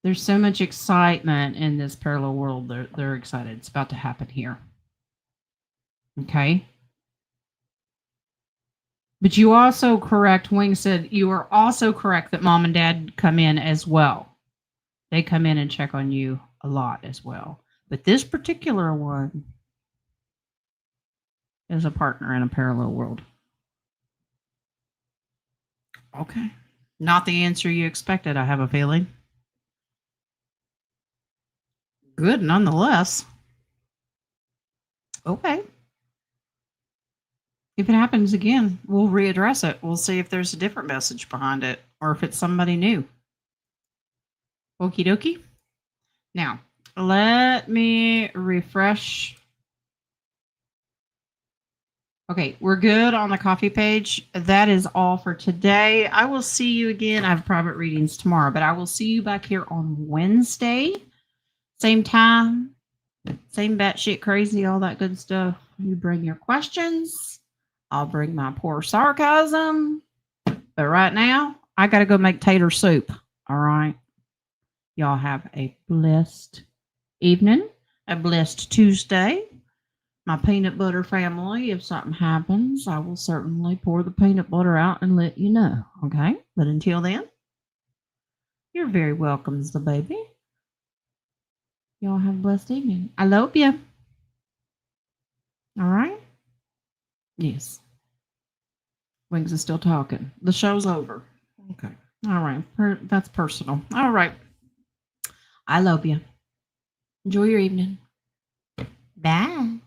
There's so much excitement in this parallel world. They're excited. It's about to happen here. Okay. But you also correct, Wing said, you are also correct that mom and dad come in as well. They come in and check on you a lot as well. But this particular one is a partner in a parallel world. Okay. Not the answer you expected, I have a feeling. Good nonetheless. Okay. If it happens again, we'll readdress it. We'll see if there's a different message behind it or if it's somebody new. Okie dokie. Now, Let me refresh. Okay, we're good on the coffee page. That is all for today. I will see you again. I have private readings tomorrow, but I will see you back here on Wednesday. Same time, same batshit crazy, all that good stuff. You bring your questions. I'll bring my poor sarcasm. But right now, I got to go make tater soup. All right. Y'all have a blessed evening, a blessed Tuesday. My peanut butter family, if something happens, I will certainly pour the peanut butter out and let you know. Okay. But until then, you're very welcome, the baby. Y'all have a blessed evening. I love you. All right. Yes. Wings is still talking. The show's over. Okay. All right. That's personal. All right. I love you. Enjoy your evening. Bye.